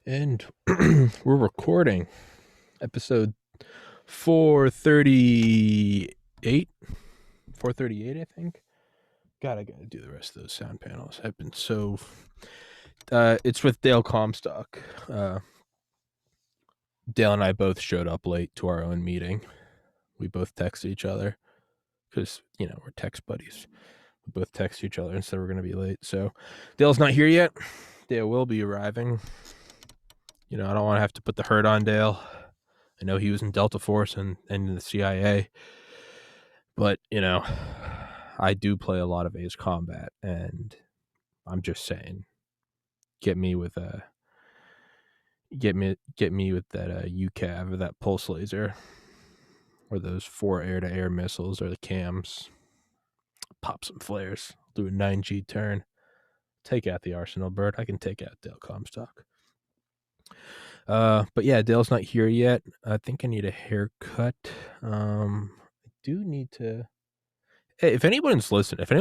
And we're recording episode 438. 438, I think. God, I gotta do the rest of those sound panels. I've been so... it's with Dale Comstock. Dale and I both showed up late to our own meeting. We both texted each other because, we're text buddies. We both text each other and said we're going to be late. So Dale's not here yet. Dale will be arriving. I don't want to have to put the hurt on Dale. I know he was in Delta Force and in the CIA. But, I do play a lot of Ace Combat, and I'm just saying, get me with that UCAV or that pulse laser, or those 4 air-to-air missiles, or the cams. Pop some flares. Do a 9G turn. Take out the Arsenal Bird. I can take out Dale Comstock. But yeah, Dale's not here yet. I think I need a haircut. I do need to. Hey, if anyone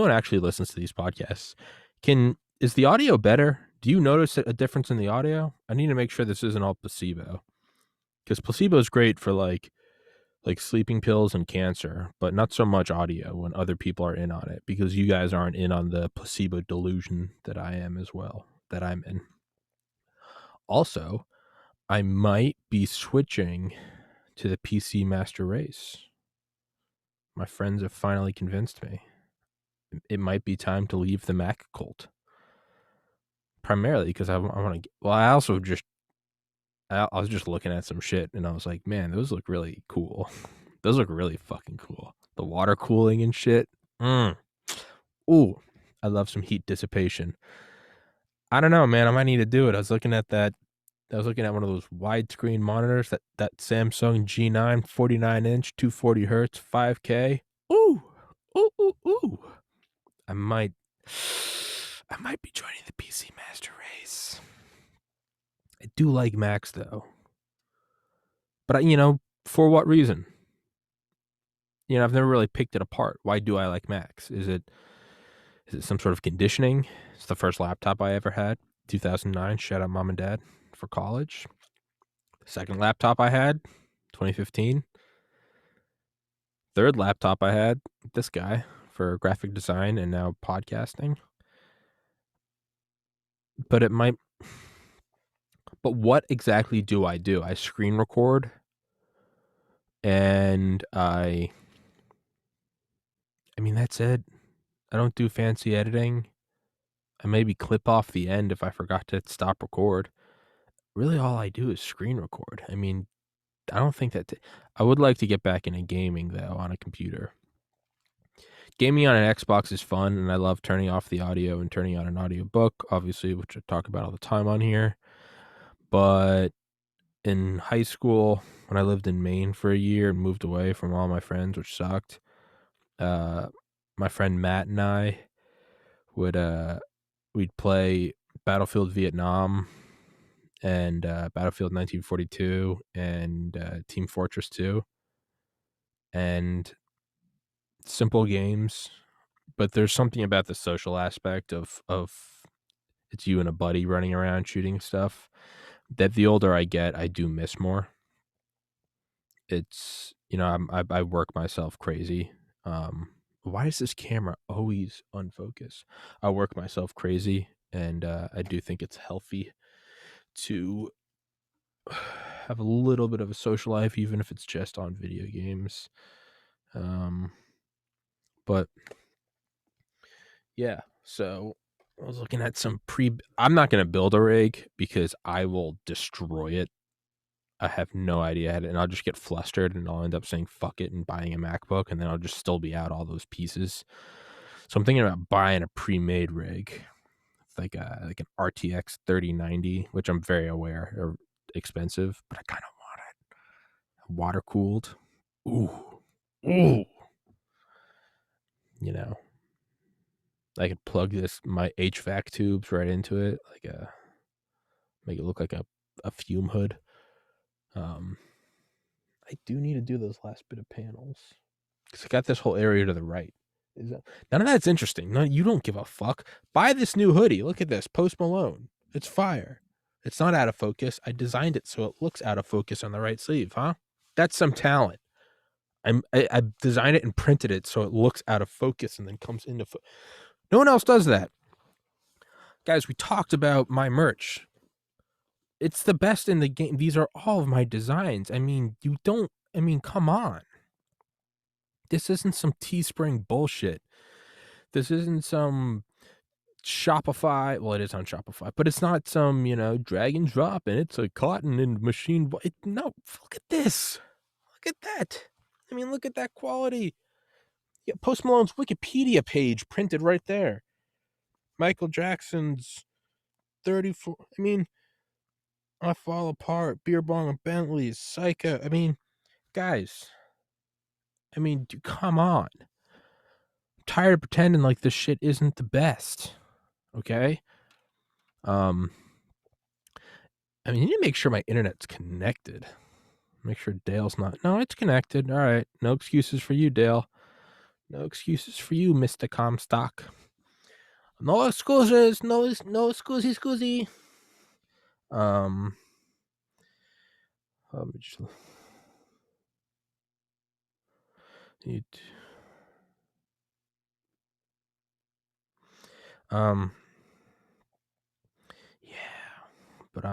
actually listens to these podcasts, is the audio better? Do you notice a difference in the audio? I need to make sure this isn't all placebo, because placebo is great for like sleeping pills and cancer, but not so much audio when other people are in on it, because you guys aren't in on the placebo delusion that I am as well, that I'm in. Also, I might be switching to the PC Master Race. My friends have finally convinced me. It might be time to leave the Mac cult. Primarily because I want to. Well, I also I was just looking at some shit and I was like, man, those look really cool. Those look really fucking cool. The water cooling and shit. Ooh, I love some heat dissipation. I don't know, man. I might need to do it. I was looking at one of those widescreen monitors, that Samsung G9 49-inch, 240 hertz, 5K. Ooh. I might be joining the PC Master Race. I do like Macs though. But for what reason? I've never really picked it apart. Why do I like Macs? Is it some sort of conditioning? It's the first laptop I ever had, 2009. Shout out mom and dad for college. Second laptop I had, 2015. Third laptop I had, this guy, for graphic design and now podcasting. But what exactly do? I screen record, and I mean, that's it. I don't do fancy editing. I maybe clip off the end if I forgot to stop record. Really, all I do is screen record. I mean, I don't think that... I would like to get back into gaming, though, on a computer. Gaming on an Xbox is fun, and I love turning off the audio and turning on an audiobook, obviously, which I talk about all the time on here. But in high school, when I lived in Maine for a year and moved away from all my friends, which sucked, my friend Matt and I we'd play Battlefield Vietnam and Battlefield 1942 and Team Fortress 2, and simple games, but there's something about the social aspect of it's you and a buddy running around shooting stuff that the older I get, I do miss more. It's I work myself crazy. Why is this camera always unfocused? I work myself crazy, and I do think it's healthy to have a little bit of a social life, even if it's just on video games. But yeah, so I was looking at some I'm not going to build a rig because I will destroy it. I have no idea how to, and I'll just get flustered and I'll end up saying fuck it and buying a MacBook, and then I'll just still be out all those pieces. So I'm thinking about buying a pre-made rig, like an RTX 3090, which I'm very aware are expensive, but I kind of want it water cooled. Ooh. I could plug my HVAC tubes right into it, make it look like a fume hood. I do need to do those last bit of panels because I got this whole area to the right. None of that's interesting. No, you don't give a fuck. Buy this new hoodie. Look at this, Post Malone. It's fire. It's not out of focus. I designed it so it looks out of focus on the right sleeve, huh? That's some talent. I designed it and printed it so it looks out of focus and then comes into no one else does that. Guys, we talked about my merch. It's the best in the game. These are all of my designs. I mean, come on. This isn't some Teespring bullshit. This isn't some Shopify. Well, it is on Shopify, but it's not some, drag and drop and it's a cotton and machine. No, look at this. Look at that. I mean, look at that quality. Yeah, Post Malone's Wikipedia page printed right there. Michael Jackson's 34. I mean, I Fall Apart, Beer Bong and Bentley's, Psycho. I mean, guys. I mean, dude, come on. I'm tired of pretending like this shit isn't the best. Okay? I mean, you need to make sure my internet's connected. Make sure Dale's not. No, it's connected. All right. No excuses for you, Dale. No excuses for you, Mr. Comstock. No excuses. No excusey. Let me just. Yeah, but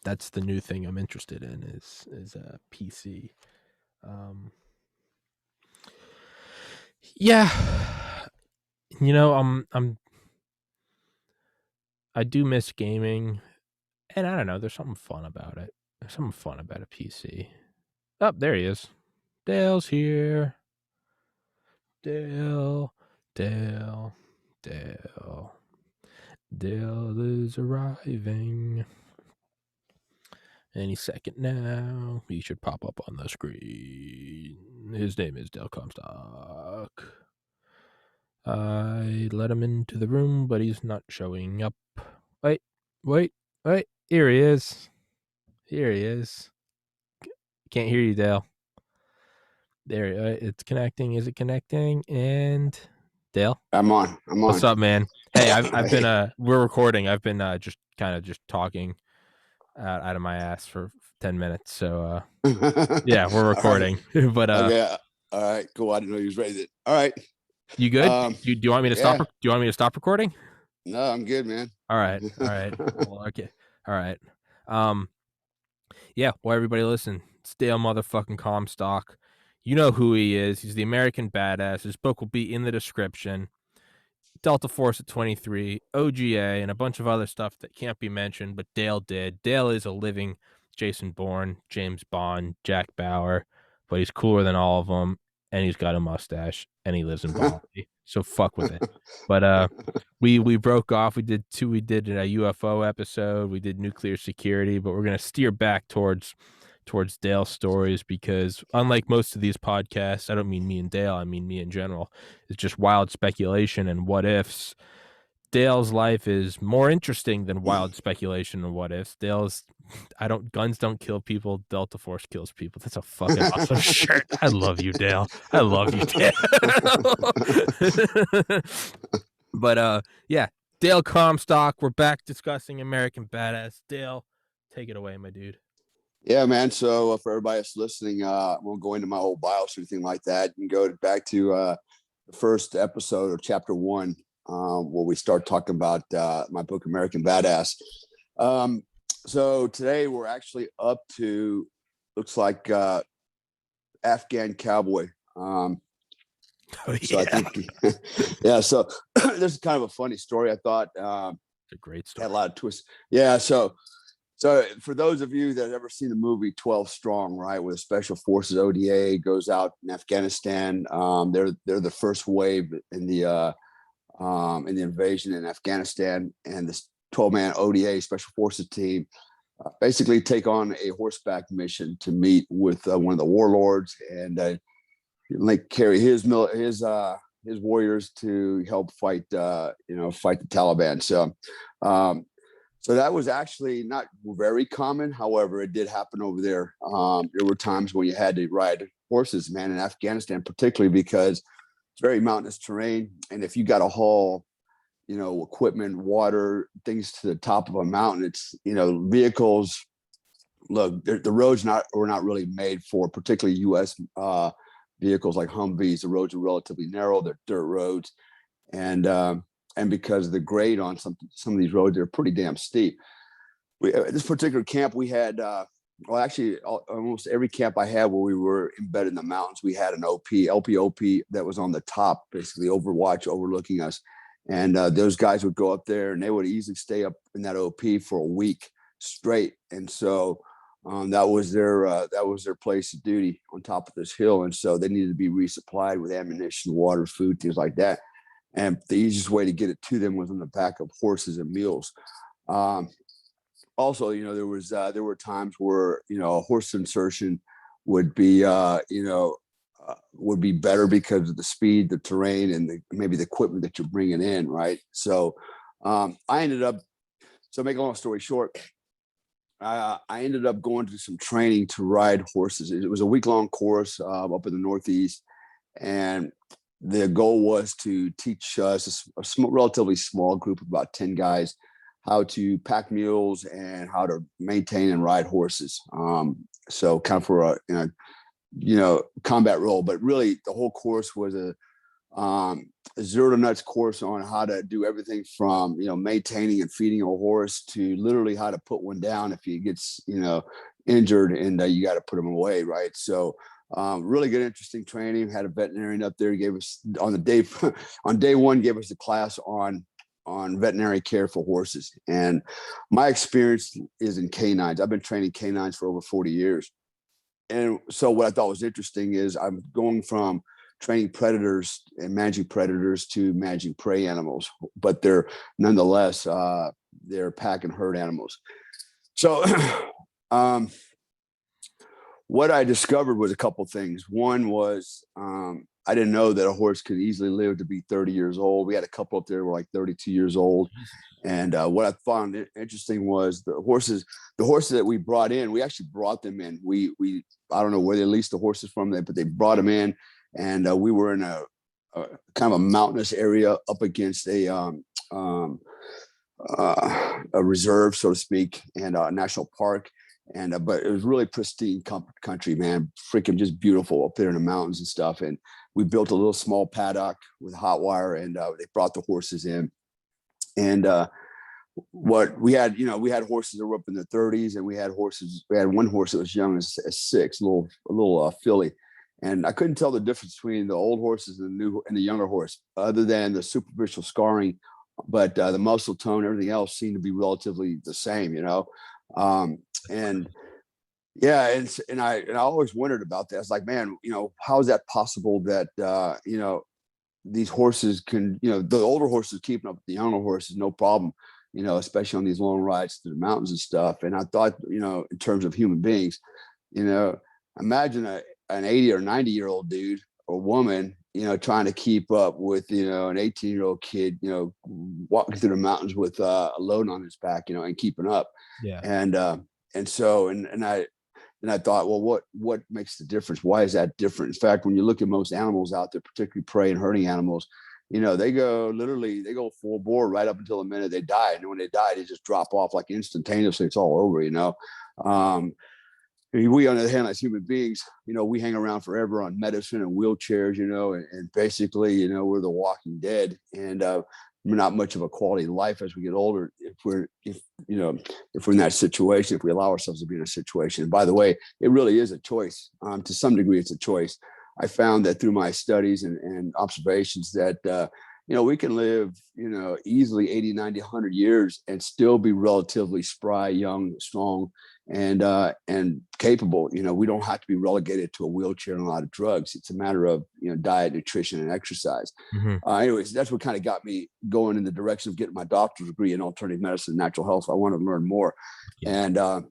that's the new thing I'm interested in is a PC. Yeah, I do miss gaming, and I don't know, there's something fun about it. There's something fun about a PC. Oh, there he is. Dale's here. Dale is arriving. Any second now. He should pop up on the screen. His name is Dale Comstock. I let him into the room, but he's not showing up. Wait. Here he is. Can't hear you, Dale. There, it's connecting. Is it connecting? And Dale, I'm on. What's up, man? Hey, I've been we're recording. I've been just talking out of my ass for 10 minutes. So yeah, we're recording. Right. But okay. All right, cool. I didn't know you was ready. All right. You good? Do you want me to stop? Do you want me to stop recording? No, I'm good, man. All right. Well, okay. All right. Yeah. Well, everybody, listen. It's Dale motherfucking Comstock. You know who he is. He's the American Badass. His book will be in the description. Delta Force at 23, OGA, and a bunch of other stuff that can't be mentioned, but Dale did. Dale is a living Jason Bourne, James Bond, Jack Bauer, but he's cooler than all of them, and he's got a mustache, and he lives in Bali. So fuck with it. But we broke off. We did a UFO episode. We did nuclear security, but we're gonna steer back towards Dale's stories, because unlike most of these podcasts, I don't mean me and Dale, I mean me in general, it's just wild speculation and what ifs. Dale's life is more interesting than wild speculation and what ifs. Guns don't kill people, Delta Force kills people. That's a fucking awesome shirt. I love you, Dale. I love you, Dale. But yeah, Dale Comstock, we're back discussing American Badass. Dale, take it away, my dude. Yeah, man. So for everybody that's listening, won't go into my whole bios or anything like that. You can go back to the first episode of chapter 1, where we start talking about my book, American Badass. So today we're actually up to, looks like Afghan Cowboy. So I think, yeah. So this is kind of a funny story. I thought it's a great story. Had a lot of twists. Yeah. So for those of you that have ever seen the movie 12 Strong, right, where the Special Forces ODA goes out in Afghanistan, they're the first wave in the invasion in Afghanistan, and this 12-man ODA Special Forces team basically take on a horseback mission to meet with one of the warlords and like carry his warriors to help fight the Taliban. So that was actually not very common. However, it did happen over there. There were times when you had to ride horses, man, in Afghanistan, particularly because it's very mountainous terrain. And if you got to haul, equipment, water, things to the top of a mountain. It's, vehicles. Look, the roads were not really made for particularly U.S. Vehicles like Humvees. The roads are relatively narrow. They're dirt roads, and because of the grade on some of these roads, they're pretty damn steep. At this particular camp, we had well, actually, almost every camp I had where we were embedded in the mountains, we had an LPOP that was on the top, basically overlooking us. And those guys would go up there and they would easily stay up in that OP for a week straight. And so that was their place of duty on top of this hill. And so they needed to be resupplied with ammunition, water, food, things like that. And the easiest way to get it to them was on the back of horses and mules. Also, there were times where a horse insertion would be would be better because of the speed, the terrain, and maybe the equipment that you're bringing in, right? So I ended up. So make a long story short, I ended up going to some training to ride horses. It was a week-long course up in the Northeast, and the goal was to teach us a relatively small group of about 10 guys how to pack mules and how to maintain and ride horses. So kind of for a combat role, but really the whole course was a zero to nuts course on how to do everything from maintaining and feeding a horse to literally how to put one down if he gets injured and you got to put him away, right? So really good, interesting training. Had a veterinarian up there. He gave us on day one, gave us a class on veterinary care for horses. And my experience is in canines. I've been training canines for over 40 years. And so what I thought was interesting is I'm going from training predators and managing predators to managing prey animals, but they're nonetheless, they're pack and herd animals. So what I discovered was a couple things. One was I didn't know that a horse could easily live to be 30 years old. We had a couple up there who were like 32 years old. And what I found interesting was the horses that we brought in, we actually brought them in. We I don't know where they leased the horses from, but they brought them in. And we were in a kind of a mountainous area up against a reserve, so to speak, and a national park. And but it was really pristine country, man. Freaking just beautiful up there in the mountains and stuff. And we built a little small paddock with hot wire, and they brought the horses in. And what we had, we had horses that were up in the 30s, and we had one horse that was young as 6, a little filly. And I couldn't tell the difference between the old horses and the younger horse, other than the superficial scarring, but the muscle tone, everything else seemed to be relatively the same, and yeah, and I always wondered about that. It's like, man, how is that possible that these horses can, the older horses keeping up with the younger horses, no problem, especially on these long rides to the mountains and stuff. And I thought, in terms of human beings, imagine an 80 or 90-year-old dude or woman, trying to keep up with, an 18-year-old kid, walking through the mountains with a load on his back, and keeping up. Yeah. And so, and I thought, well, what makes the difference? Why is that different? In fact, when you look at most animals out there, particularly prey and herding animals, they go full bore right up until the minute they die. And when they die, they just drop off like instantaneously. It's all over, we, on the other hand, as human beings, we hang around forever on medicine and wheelchairs, and basically, we're the walking dead, and not much of a quality of life as we get older if we're in that situation, if we allow ourselves to be in a situation. And by the way, it really is a choice. To some degree, it's a choice. I found that through my studies and observations that we can live easily 80, 90, 100 years and still be relatively spry, young, strong, and capable. We don't have to be relegated to a wheelchair and a lot of drugs. It's a matter of diet, nutrition, and exercise. Mm-hmm. Anyways, that's what kind of got me going in the direction of getting my doctorate degree in alternative medicine and natural health. I want to learn more. Yeah.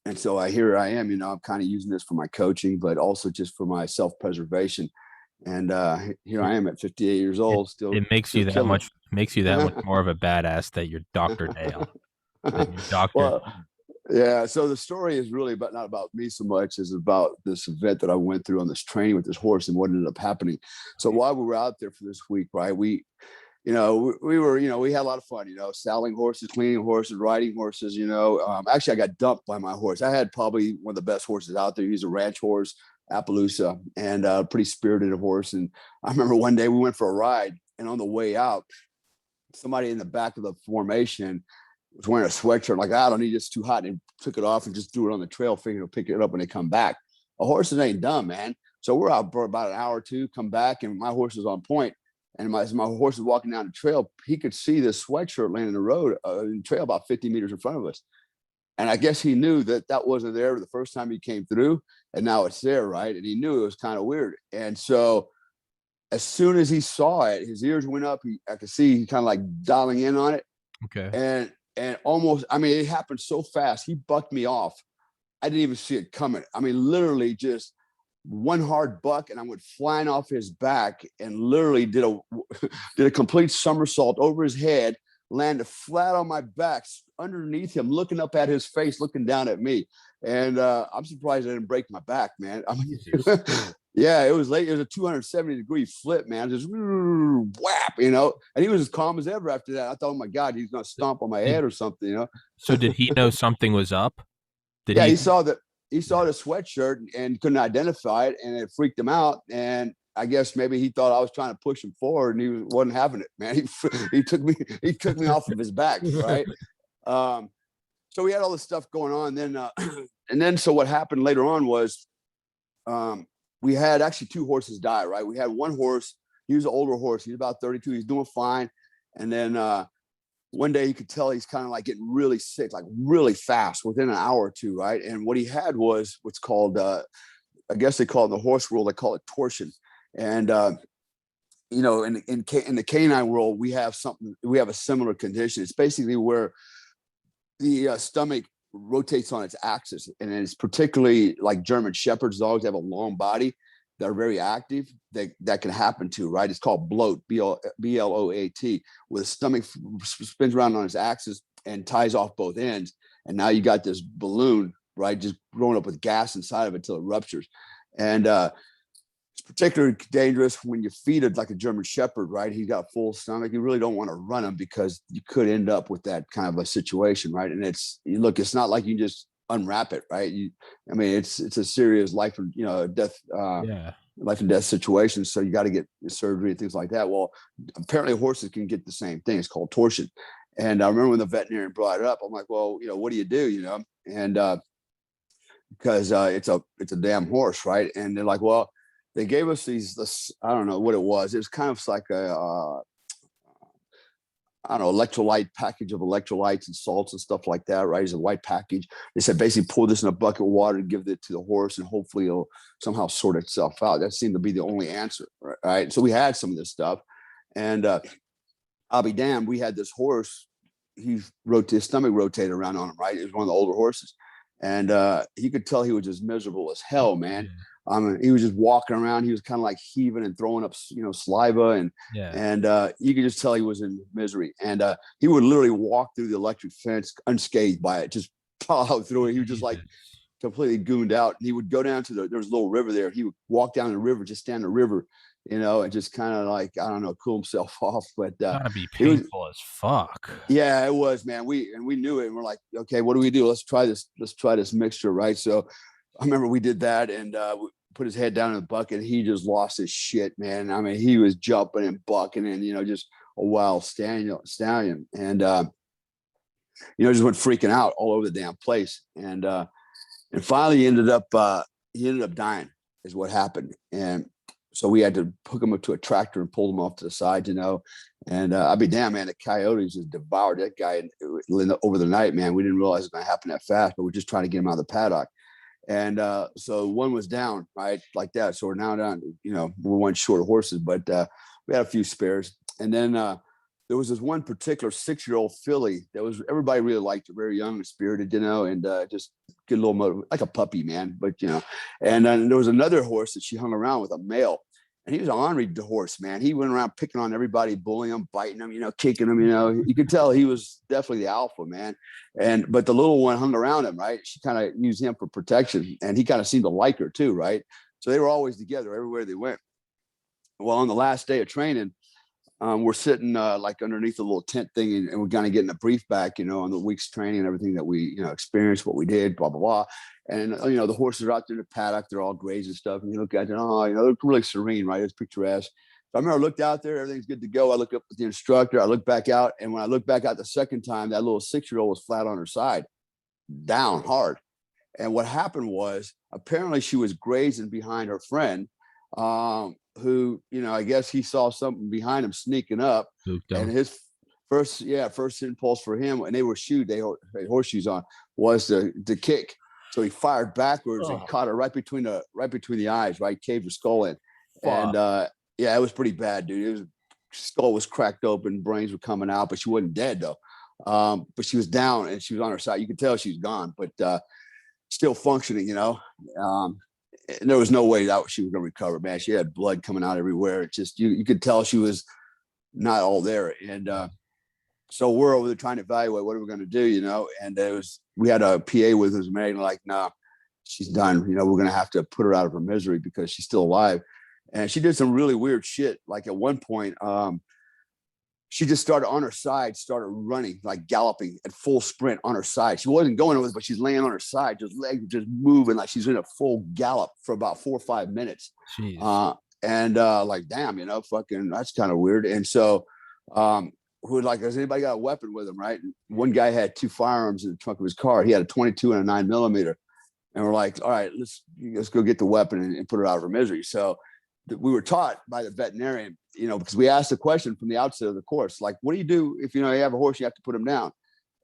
And so here I am, I'm kind of using this for my coaching, but also just for my self-preservation. And here I am at 58 years old, still Makes you killing that much it. more of a badass that you're Dr. Dale. That you're Dr. Well, yeah. So the story is really not about me so much as about this event that I went through on this training with this horse and what ended up happening. So while we were out there for this week, right, we were, we had a lot of fun, saddling horses, cleaning horses, riding horses, actually I got dumped by my horse. I had probably one of the best horses out there. He's a ranch horse, Appaloosa, and a pretty spirited horse. And I remember one day we went for a ride, and on the way out, somebody in the back of the formation was wearing a sweatshirt. Like, I don't need this, too hot. And took it off and just threw it on the trail, figuring he'll pick it up when they come back. A horses ain't dumb, man. So we're out for about an hour or two, come back, and my horse is on point. And my horse is walking down the trail. He could see this sweatshirt laying in the road, in the trail about 50 meters in front of us. And I guess he knew that that wasn't there the first time he came through, and now it's there, right? And he knew it was kind of weird. And so as soon as he saw it, his ears went up. I could see he kind of like dialing in on it. Okay. And almost, I mean, it happened so fast. He bucked me off. I didn't even see it coming. I mean, literally just one hard buck, and I went flying off his back and literally did a complete somersault over his head, landed flat on my back underneath him, looking up at his face, looking down at me. And I'm surprised I didn't break my back, man. I mean, yeah, it was late. It was a 270-degree flip, man. Just whap, and he was as calm as ever after that. I thought, oh my God, he's going to stomp on my head or something, So did he know something was up? Yeah, he saw the sweatshirt and couldn't identify it, and it freaked him out. And I guess maybe he thought I was trying to push him forward, and he wasn't having it, man. He took me off of his back, right? So we had all this stuff going on. Then and then so what happened later on was we had actually two horses die, right? We had one horse. He was an older horse. He's about 32. He's doing fine. And then one day you could tell he's kind of like getting really sick, like really fast within an hour or two, right? And what he had was what's called, I guess they call it in the horse world, they call it torsion. And, in the canine world, we have a similar condition. It's basically where the stomach rotates on its axis. And it's particularly like German Shepherds dogs have a long body that are very active, that can happen to, right? It's called bloat, B-L-O-A-T, where the stomach spins around on its axis and ties off both ends. And now you got this balloon, right, just growing up with gas inside of it until it ruptures. And it's particularly dangerous when you feed it like a German Shepherd, right? He's got a full stomach. You really don't want to run him because you could end up with that kind of a situation, right? And it's not like you just unwrap it, right? It's a serious life and death, life and death situation. So you got to get surgery and things like that. Well, apparently horses can get the same thing. It's called torsion. And I remember when the veterinarian brought it up, I'm like, well, what do you do, and because it's a damn horse, right? And they're like, well, they gave us this, I don't know what it was. It was kind of like a I don't know, electrolyte package of electrolytes and salts and stuff like that, right? It's a white package. They said basically pour this in a bucket of water and give it to the horse, and hopefully it'll somehow sort itself out. That seemed to be the only answer, right? So we had some of this stuff, and I'll be damned, we had this horse. His stomach rotated around on him, right? It was one of the older horses, and you could tell he was just miserable as hell, man. He was just walking around. He was kind of like heaving and throwing up, saliva, and you could just tell he was in misery. And he would literally walk through the electric fence unscathed by it, just plow through it. He was just like completely gooned out. And he would go down to there was a little river there. He would walk down the river, just stand in the river, and just kind of like, I don't know, cool himself off. But gotta be painful as fuck. Yeah, it was, man. We knew it, and we're like, okay, what do we do? Let's try this mixture, right? So I remember we did that, and we put his head down in the bucket. He just lost his shit, man. I mean, he was jumping and bucking, and just a wild stallion, and just went freaking out all over the damn place. And finally, he ended up dying, is what happened. And so we had to hook him up to a tractor and pull him off to the side, And I'd be damn, man, the coyotes just devoured that guy over the night, man. We didn't realize it was going to happen that fast, but we're just trying to get him out of the paddock. And so one was down, right, like that. So we're now down, we're one short of horses, but we had a few spares. And then there was this one particular 6-year-old filly that was, everybody really liked her, very young and spirited, and just good little, like a puppy, man. But, and then there was another horse that she hung around with, a male. And he was an ornery horse, man. He went around picking on everybody, bullying them, biting them, kicking them, You could tell he was definitely the alpha, man. But the little one hung around him, right? She kind of used him for protection, and he kind of seemed to like her too, right? So they were always together everywhere they went. Well, on the last day of training, we're sitting like underneath a little tent thing, and we're kind of getting a brief back, on the week's training and everything that we, experienced, what we did, blah blah blah. And the horses are out there in the paddock, they're all grazing and stuff, and you look at them, oh, they're really serene, right? It's picturesque. So I remember I looked out there, everything's good to go. I looked up at the instructor, I looked back out, and when I looked back out the second time, that little 6-year-old was flat on her side, down hard. And what happened was apparently she was grazing behind her friend, who, I guess he saw something behind him sneaking up, Spooked and them. his first impulse for him, and they were they had horseshoes on, was to kick. So he fired backwards and Oh, caught her right between the eyes, right, caved her skull in, and fuck. yeah, it was pretty bad, dude. Skull was cracked open, brains were coming out, but she wasn't dead though. But she was down and she was on her side. You could tell she was gone, but still functioning, and there was no way that she was going to recover, man. She had blood coming out everywhere. It just, you could tell she was not all there. And so we're over there trying to evaluate what are we going to do, and we had a PA with us, man, like, nah, she's done. We're going to have to put her out of her misery because she's still alive. And she did some really weird shit. Like at one point, she just started on her side, started running, like galloping at full sprint on her side. She wasn't going with it, but she's laying on her side, just legs just moving like she's in a full gallop for about 4 or 5 minutes. Jeez. And like, damn, fucking, that's kind of weird. And so, who like, has anybody got a weapon with him, right? And one guy had 2 firearms in the trunk of his car. He had a 22 and a 9mm. And we're like, all right, let's go get the weapon and put her out of her misery. So we were taught by the veterinarian, because we asked the question from the outset of the course, like, what do you do if, you have a horse, you have to put him down?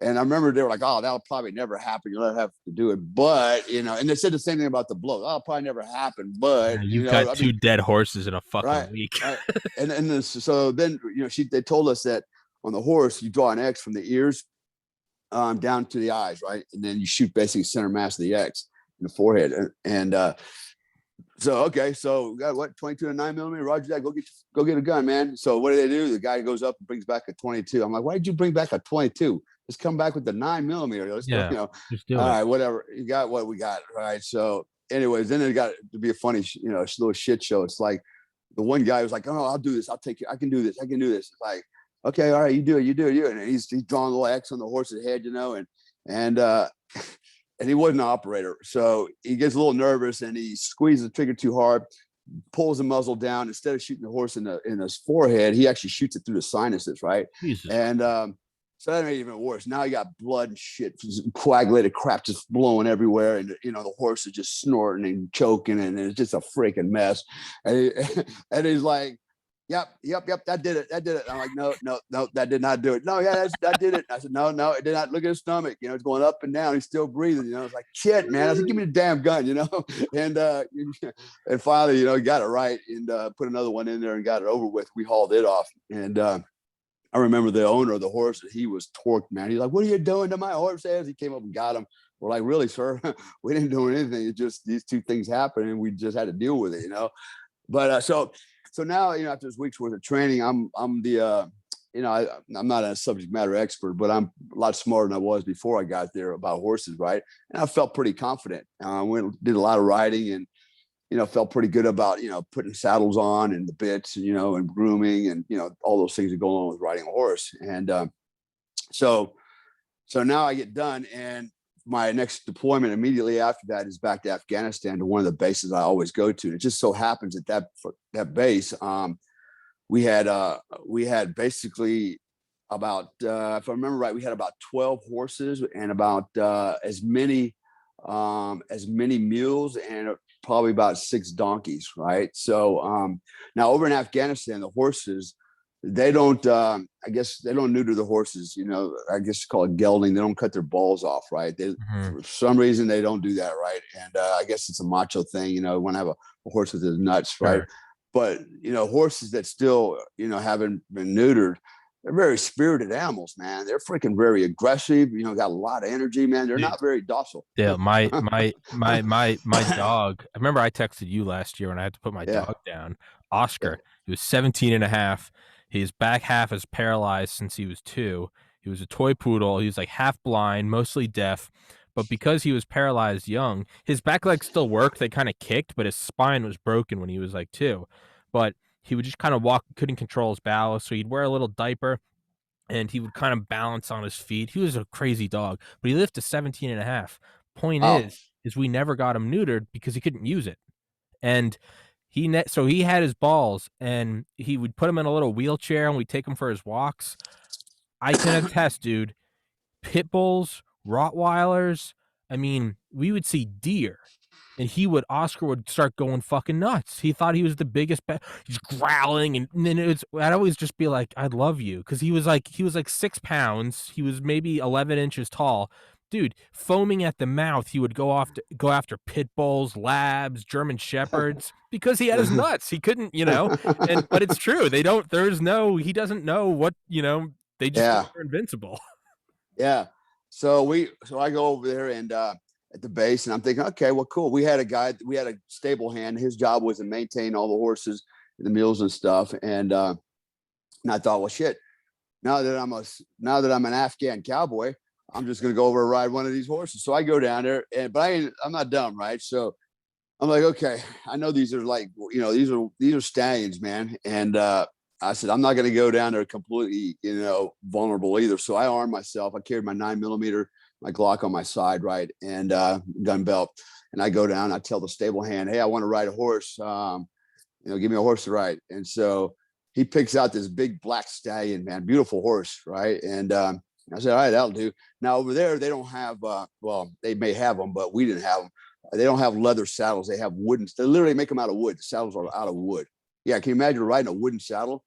And I remember they were like, oh, that'll probably never happen. You'll have to do it. But, and they said the same thing about the blow. Oh, it'll probably never happen. But, You've got I two mean, dead horses in a fucking right. week. Right. So then, they told us that on the horse, you draw an X from the ears down to the eyes, right? And then you shoot basically center mass of the X in the forehead. And so, okay, so we got what, 22 and 9mm? Roger that. Go get a gun, man. So what do? The guy goes up and brings back a 22. I'm like, why did you bring back a 22? Let's come back with the 9mm. Let's go, Yeah, just do all it. right, whatever. You got what we got, right? So, anyways, then it got to be a funny, little shit show. It's like the one guy was like, oh, I'll do this. I'll take it. I can do this. It's like, okay, all right, you do it. And he's drawing a little X on the horse's head, and and he wasn't an operator. So he gets a little nervous and he squeezes the trigger too hard, pulls the muzzle down. Instead of shooting the horse in his forehead, he actually shoots it through the sinuses, right? Jesus. And so that made it even worse. Now you got blood and shit, coagulated crap just blowing everywhere. And, the horse is just snorting and choking, and it's just a freaking mess. And he's like, Yep, that did it. I'm like, no, that did not do it. No, yeah, that did it. I said, no, it did not. Look at his stomach. It's going up and down. He's still breathing. It's like, shit, man. I said, give me the damn gun, and and finally, he got it right and put another one in there and got it over with. We hauled it off, and I remember the owner of the horse. He was torqued, man. He's like, what are you doing to my horse? As he came up and got him. We're like, really, sir? We didn't do anything. It just these two things happened, and we just had to deal with it, But so now, after this week's worth of training, I'm the, I'm not a subject matter expert, but I'm a lot smarter than I was before I got there about horses, right? And I felt pretty confident. Did a lot of riding and, felt pretty good about, putting saddles on and the bits, and grooming and, all those things that go on with riding a horse. And so now I get done, and my next deployment immediately after that is back to Afghanistan, to one of the bases I always go to. It just so happens at that base, we had basically about, if I remember right, we had about 12 horses and about as many mules, and probably about 6 donkeys, right? So now over in Afghanistan, the horses, they don't, I guess they don't neuter the horses, I guess it's called gelding. They don't cut their balls off, right? For some reason they don't do that, right? And I guess it's a macho thing, you want to have a horse with his nuts, right? Sure. But horses that still, haven't been neutered, they're very spirited animals, man. They're freaking very aggressive, got a lot of energy, man. They're Dude, not very docile. yeah, my dog. I remember I texted you last year when I had to put my Yeah, dog down. yeah, Oscar, he was 17 and a half. His back half is paralyzed since he was 2. He was a toy poodle. He was like half blind, mostly deaf. But because he was paralyzed young, his back legs still worked. They kind of kicked, but his spine was broken when he was like 2. But he would just kind of walk, couldn't control his balance, so he'd wear a little diaper and he would kind of balance on his feet. He was a crazy dog, but he lived to 17 and a half. Point Oh, is we never got him neutered because he couldn't use it. And so he had his balls and he would put him in a little wheelchair and we'd take him for his walks. I can attest, dude, pit bulls, Rottweilers. I mean, we would see deer, and Oscar would start going fucking nuts. He thought he was the biggest. He's growling, and then I'd always just be like, "I love you," because he was like 6 pounds. He was maybe 11 inches tall. Dude, foaming at the mouth, he would go after pit bulls, labs, German shepherds because he had his nuts. He couldn't, but it's true. They don't. He doesn't know what. They just think yeah. they're invincible. Yeah. So I go over there and at the base, and I'm thinking, okay, well, cool. We had a stable hand. His job was to maintain all the horses, the mules and stuff. And I thought, well, shit. Now that I'm an Afghan cowboy, I'm just gonna go over and ride one of these horses. So I go down there, but I'm not dumb, right? So I'm like, okay, I know these are like, these are stallions, man. And I said, I'm not going to go down there completely, vulnerable either. So I armed myself. I carried my 9mm, my Glock on my side, right, and gun belt. And I go down. I tell the stable hand, hey, I want to ride a horse. Give me a horse to ride. And so he picks out this big black stallion, man, beautiful horse, right. And I said, all right, that'll do. Now over there, they don't have. Well, they may have them, but we didn't have them. They don't have leather saddles. They have wooden. They literally make them out of wood. The saddles are out of wood. Yeah, can you imagine riding a wooden saddle?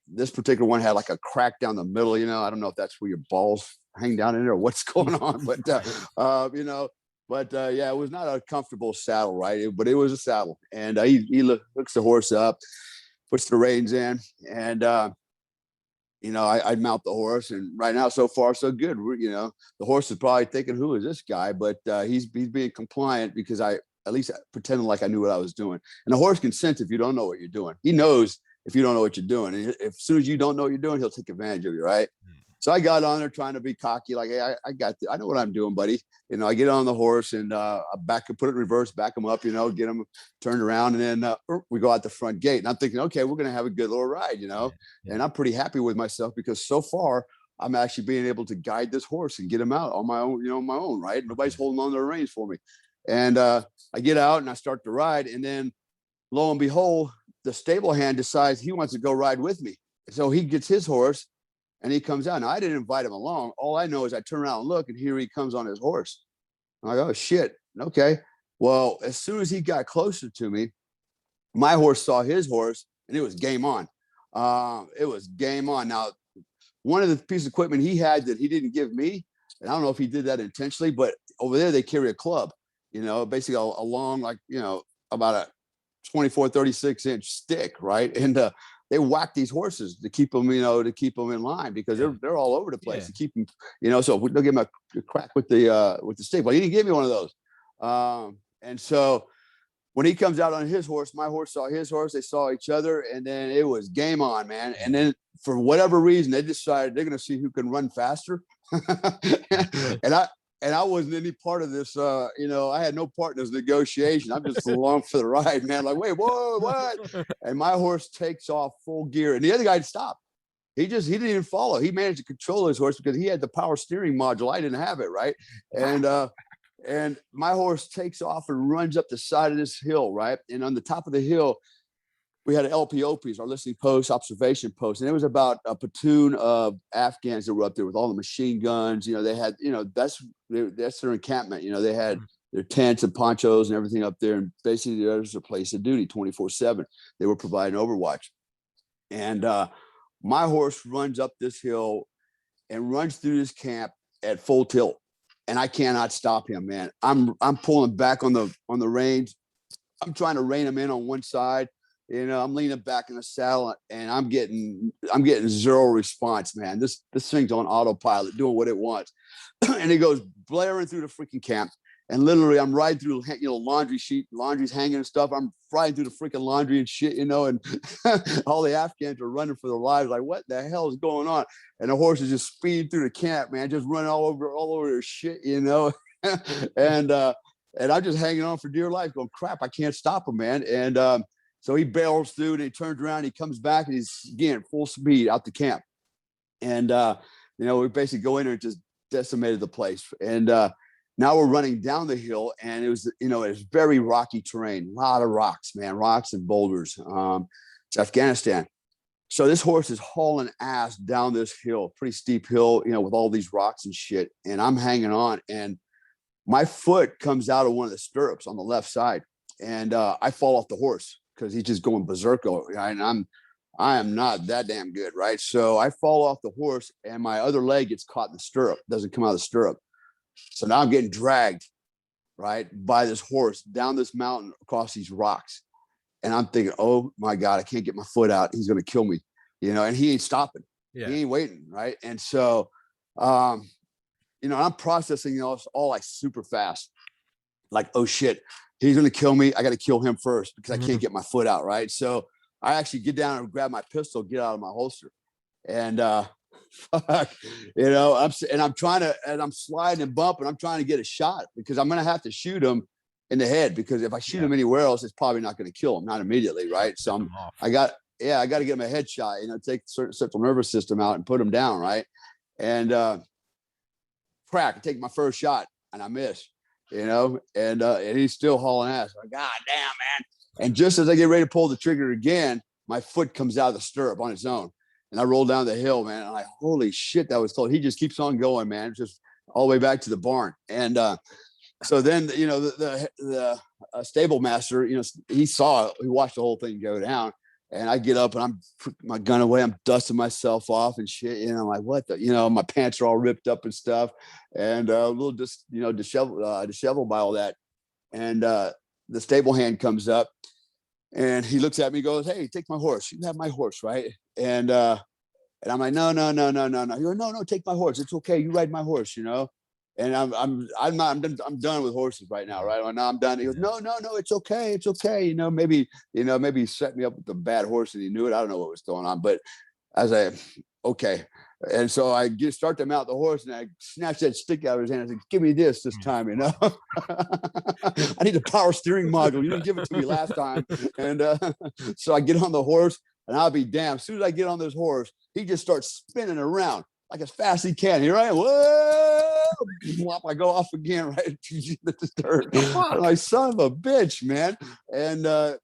This particular one had like a crack down the middle. I don't know if that's where your balls hang down in there or what's going on, but yeah, it was not a comfortable saddle, right? But it was a saddle, and he hooks the horse up, puts the reins in, and I'd mount the horse, and right now, so far, so good. The horse is probably thinking, "Who is this guy?" But he's being compliant because I at least pretended like I knew what I was doing. And the horse can sense if you don't know what you're doing. He knows if you don't know what you're doing. And if, as soon as you don't know what you're doing, he'll take advantage of you, right? So I got on there trying to be cocky, like, hey, I got this. I know what I'm doing, buddy. I get on the horse and I put it in reverse, back him up, get him turned around, and then we go out the front gate. And I'm thinking, okay, we're gonna have a good little ride, Yeah. And I'm pretty happy with myself because so far I'm actually being able to guide this horse and get him out on my own, right? Nobody's holding on to the reins for me. And I get out and I start to ride, and then lo and behold, the stable hand decides he wants to go ride with me. So he gets his horse and he comes out. Now, I didn't invite him along. All I know is I turn around and look, and here he comes on his horse. I'm like, oh, shit. Okay. Well, as soon as he got closer to me, my horse saw his horse, and it was game on. It was game on. Now, one of the pieces of equipment he had that he didn't give me, and I don't know if he did that intentionally, but over there they carry a club, basically a long, like, about a 24, 36-inch stick, right? And they whack these horses to keep them, in line because they're all over the place to keep them, so they'll give him a crack with the stick. But he didn't give me one of those. And so when he comes out on his horse, my horse saw his horse, they saw each other, and then it was game on, man. And then for whatever reason, they decided they're going to see who can run faster. And I wasn't any part of this. I had no part in this negotiation. I'm just along for the ride, man. Like, wait, whoa, what? And my horse takes off full gear, and the other guy stopped. He didn't even follow. He managed to control his horse because he had the power steering module. I didn't have it, right? And my horse takes off and runs up the side of this hill, right? And on the top of the hill, we had LPOPs, our listening post, observation post, and it was about a platoon of Afghans that were up there with all the machine guns. They had, that's their encampment. They had their tents and ponchos and everything up there, and basically there's a place of duty 24/7. They were providing overwatch, and my horse runs up this hill and runs through this camp at full tilt, and I cannot stop him, man. I'm pulling back on the reins. I'm trying to rein him in on one side. I'm leaning back in the saddle, and I'm getting zero response, man. This thing's on autopilot, doing what it wants, and it goes blaring through the freaking camp. And literally, I'm riding through, laundry's hanging and stuff. I'm riding through the freaking laundry and shit, and all the Afghans are running for their lives, like, what the hell is going on? And the horse is just speeding through the camp, man, just running all over their shit, and I'm just hanging on for dear life, going, crap, I can't stop him, man. And So he barrels through and he turns around, he comes back and he's again full speed out the camp. And we basically go in there and just decimated the place. And now we're running down the hill, and it was very rocky terrain, a lot of rocks, man, rocks and boulders. It's Afghanistan. So this horse is hauling ass down this hill, pretty steep hill, with all these rocks and shit. And I'm hanging on, and my foot comes out of one of the stirrups on the left side, and I fall off the horse because he's just going berserko, and I am not that damn good, right? So I fall off the horse, and my other leg gets caught in the stirrup, doesn't come out of the stirrup. So now I'm getting dragged, right, by this horse down this mountain across these rocks. And I'm thinking, oh my God, I can't get my foot out. He's going to kill me, and he ain't stopping. Yeah. He ain't waiting, right? And so, I'm processing all like super fast. Like, oh shit, he's going to kill me. I got to kill him first because I can't get my foot out, right? So I actually get down and grab my pistol, get out of my holster. And, I'm sliding and bumping. I'm trying to get a shot because I'm going to have to shoot him in the head, because if I shoot him anywhere else, it's probably not going to kill him, not immediately, right? So I got to get him a headshot, take the central nervous system out and put him down, right? And crack, I take my first shot and I miss, and he's still hauling ass. Like, God damn, man. And just as I get ready to pull the trigger again, my foot comes out of the stirrup on its own. And I roll down the hill, man. And I'm like, holy shit, that was told. He just keeps on going, man, just all the way back to the barn. And so then, the stable master, he watched the whole thing go down. And I get up and I'm putting my gun away. I'm dusting myself off and shit. I'm like, what the, my pants are all ripped up and stuff. And a little disheveled by all that. And the stable hand comes up and he looks at me and goes, hey, take my horse. You have my horse, right? And I'm like, no. He goes, no, take my horse. It's okay. You ride my horse, And I'm done with horses right now, right? Now I'm done. He goes, no, it's okay. It's okay. Maybe he set me up with a bad horse and he knew it. I don't know what was going on, but okay. And so I start to mount the horse and I snatch that stick out of his hand. I said, give me this time, I need a power steering module. You didn't give it to me last time. And so I get on the horse, and I'll be damned. As soon as I get on this horse, he just starts spinning around like as fast as he can. Here I am. Whoa! I go off again, right? I'm like, son of a bitch, man. And I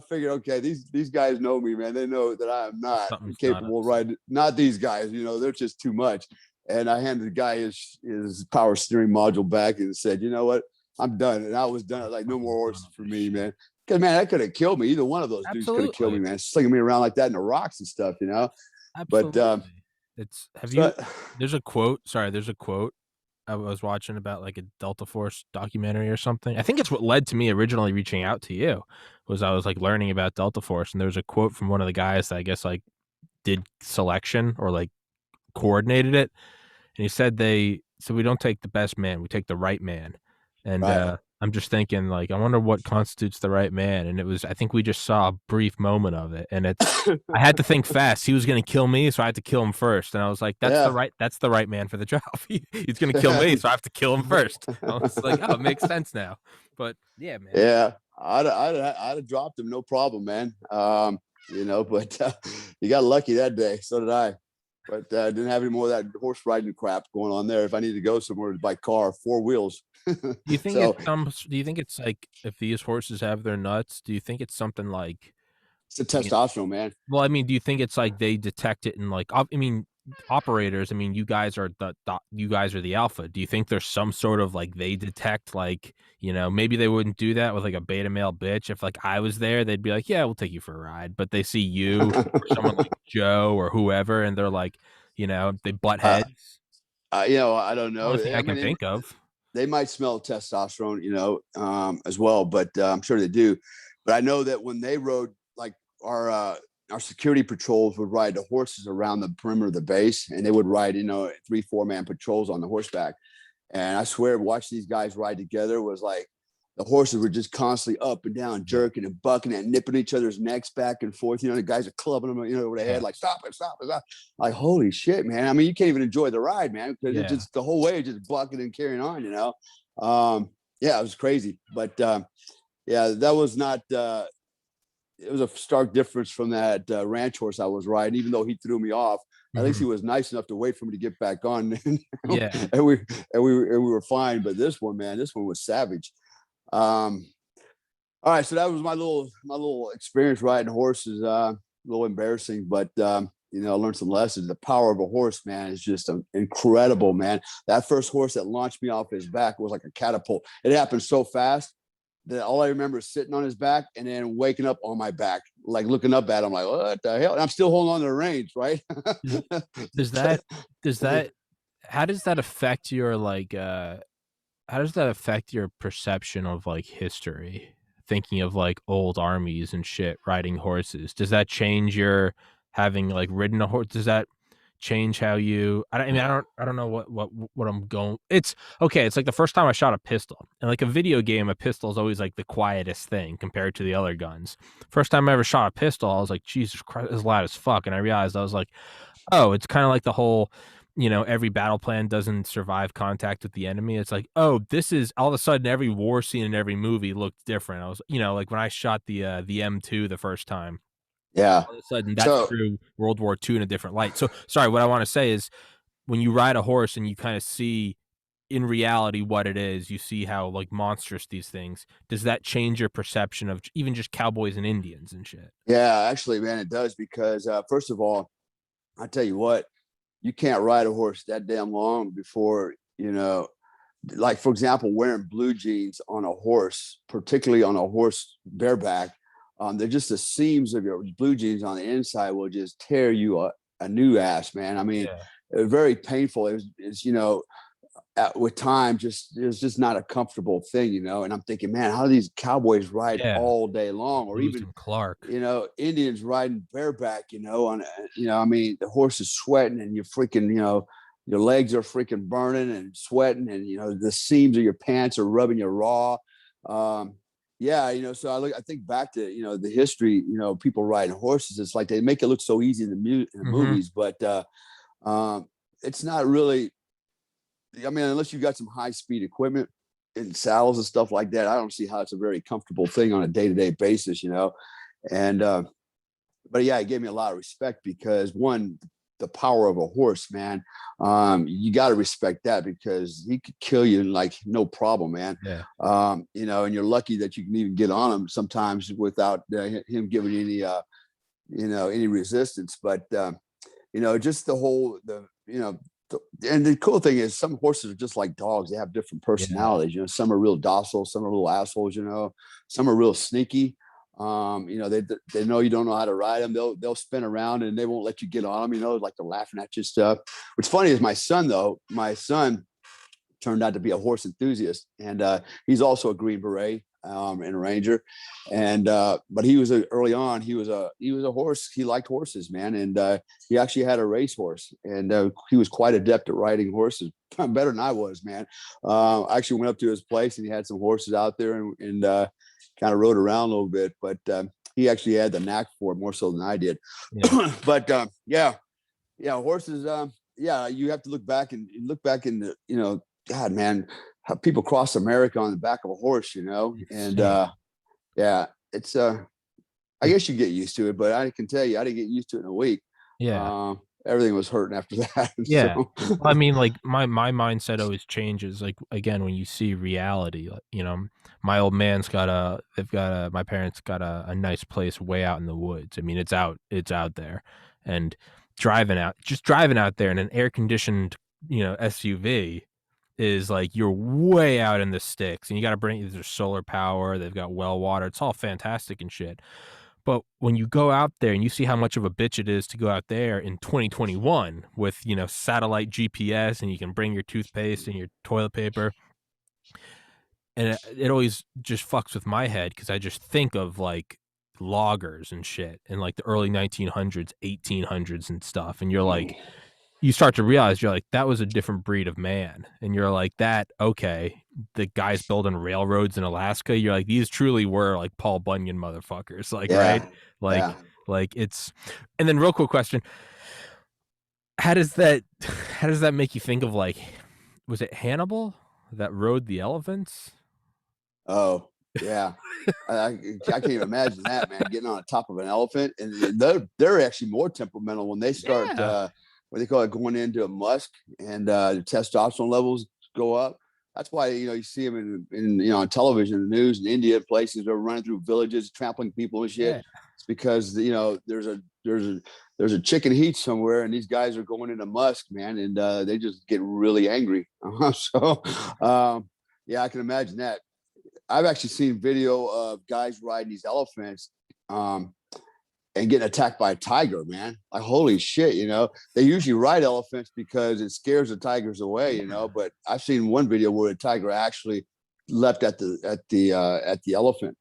figured, okay, these guys know me, man. They know that I am not capable of riding. Not these guys, they're just too much. And I handed the guy his power steering module back and said, you know what? I'm done. And I was done. Like, no more horses for me, man. Because, man, that could have killed me. Either one of those dudes could have killed me, man. Slinging me around like that in the rocks and stuff, Absolutely. But there's a quote I was watching about like a Delta Force documentary or something. I think it's what led to me originally reaching out to you, was I was like learning about Delta Force, and there was a quote from one of the guys that I guess like did selection or like coordinated it. And he said so we don't take the best man, we take the right man. And I'm just thinking, like, I wonder what constitutes the right man. And I think we just saw a brief moment of it. And I had to think fast. He was going to kill me, so I had to kill him first. And I was like, that's the right man for the job. He's going to kill me, so I have to kill him first. I was like, oh, it makes sense now. But yeah, man. Yeah, I'd have dropped him, no problem, man. But you got lucky that day. So did I. But I didn't have any more of that horse riding crap going on there. If I need to go somewhere by car, 4 wheels. Do you think it's like, if these horses have their nuts, do you think it's something like it's a testosterone, man? Well, I mean, do you think it's like they detect it in like, I mean, operators, I mean, you guys are the alpha. Do you think there's some sort of like they detect, like, maybe they wouldn't do that with like a beta male bitch. If like I was there, they'd be like, yeah, we'll take you for a ride. But they see you or someone like Joe or whoever, and they're like, they butt heads. I don't know. Only thing I can think of. They might smell testosterone, as well, but I'm sure they do. But I know that when they rode, like our security patrols would ride the horses around the perimeter of the base, and they would ride, 3-4 man patrols on the horseback. And I swear, watching these guys ride together was like, the horses were just constantly up and down, jerking and bucking and nipping each other's necks back and forth. The guys are clubbing them, over the head, like, stop it. Like, holy shit, man. I mean, you can't even enjoy the ride, man, because it's just the whole way, just bucking and carrying on, it was crazy. But that was not, it was a stark difference from that ranch horse I was riding. Even though he threw me off, at least Mhm. he was nice enough to wait for me to get back on, Yeah. and we were fine. But this one, man, this one was savage. Um, all right, so that was my little experience riding horses. A little embarrassing, but I learned some lessons. The power of a horse, man, is just incredible, man. That first horse that launched me off his back was like a catapult. It happened so fast that all I remember is sitting on his back and then waking up on my back, like looking up at him, like, what the hell? And I'm still holding on to the reins, right? Does does that does that how does that affect your, like, how does that affect your perception of, like, history? Thinking of, like, old armies and shit riding horses. Does that change your having, like, ridden a horse? Does that change how you I mean, I don't know what I'm going it's okay, it's like the first time I shot a pistol. In, like, a video game, a pistol is always, like, the quietest thing compared to the other guns. First time I ever shot a pistol, I was like, "Jesus Christ, it's loud as fuck," and I realized I was like, oh, it's kinda like the whole, every battle plan doesn't survive contact with the enemy. It's like, oh, this is all of a sudden every war scene in every movie looked different. I was like when I shot the M2 the first time, Yeah. all of a sudden that So threw World War II in a different light. So sorry, what I wanna say is when you ride a horse and you kinda see in reality what it is, you see how, like, monstrous these things, does that change your perception of even just cowboys and Indians and shit? yeah, actually, man, it does because first of all, I tell you what, you can't ride a horse that damn long before like for example, wearing blue jeans on a horse, particularly on a horse bareback, they're just the seams of your blue jeans on the inside will just tear you a new ass, man. I mean, Yeah. very painful. With time, just it was just not a comfortable thing. And I'm thinking, man, how do these cowboys ride Yeah. all day long, or Lewis even and Clark. Indians riding bareback, on, I mean, the horse is sweating and you're freaking, your legs are freaking burning and sweating, and the seams of your pants are rubbing you raw. Um, yeah, so I think back to the history, people riding horses. It's like they make it look so easy in the Mhm. movies, but um, it's not really. I mean, unless you got some high speed equipment and saddles and stuff like that, I don't see how it's a very comfortable thing on a day to day basis. And but yeah, it gave me a lot of respect because one, the power of a horse, man. You got to respect that because he could kill you like no problem, man. Yeah. And you're lucky that you can even get on him sometimes without him giving you any resistance. But just the whole and the cool thing is some horses are just like dogs. They have different Yeah. personalities. Some are real docile, some are little assholes. Some are real sneaky. They know you don't know how to ride them. They'll spin around and they won't let you get on them. Like they're laughing at you stuff. What's funny is my son though. My son turned out to be a horse enthusiast, and he's also a Green Beret and a Ranger. And but early on. He was a horse. He liked horses, man, and he actually had a racehorse, and he was quite adept at riding horses, better than I was, man. I actually went up to his place, and he had some horses out there, and kind of rode around a little bit, but he actually had the knack for it more so than I did. Yeah. But yeah, yeah, horses. Yeah, you have to look back in God, man, how people cross America on the back of a horse, and Insane. yeah, it's I Like, guess you get used to it, but I can tell you, I didn't get used to it in a week. yeah. Uh, Everything was hurting after that. Yeah. So Well, I mean, like, my mindset always changes, like, again, when you see reality, like, my old man's got a they've got a my parents got a nice place way out in the woods. I mean, it's out there, and driving out there in an air-conditioned, SUV is like you're way out in the sticks, and you gotta bring there's solar power, they've got well water, it's all fantastic and shit. But when you go out there and you see how much of a bitch it is to go out there in 2021 with, satellite GPS and you can bring your toothpaste and your toilet paper, and it always just fucks with my head because I just think of like loggers and shit in like the early 1900s, 1800s and stuff. And you're like, you start to realize you're like, that was a different breed of man. And you're like, okay, the guys building railroads in Alaska, you're like, these truly were like Paul Bunyan motherfuckers, like, right? yeah, Like, yeah. like it's, and then real quick question, how does that, how does that make you think of like, was it Hannibal that rode the elephants? Oh. Yeah. I can't even imagine that, man, getting on top of an elephant. And they're actually more temperamental when they start, Yeah. what they call it, going into a musk, and the testosterone levels go up. That's why, you see them in on television, the news in India, places are running through villages, trampling people and shit. Yeah. It's because there's a chicken heat somewhere, and these guys are going into musk, man, and they just get really angry. So, yeah, I can imagine that. I've actually seen video of guys riding these elephants, um, and getting attacked by a tiger, man. Like, holy shit, They usually ride elephants because it scares the tigers away, But I've seen one video where a tiger actually leapt at the elephant.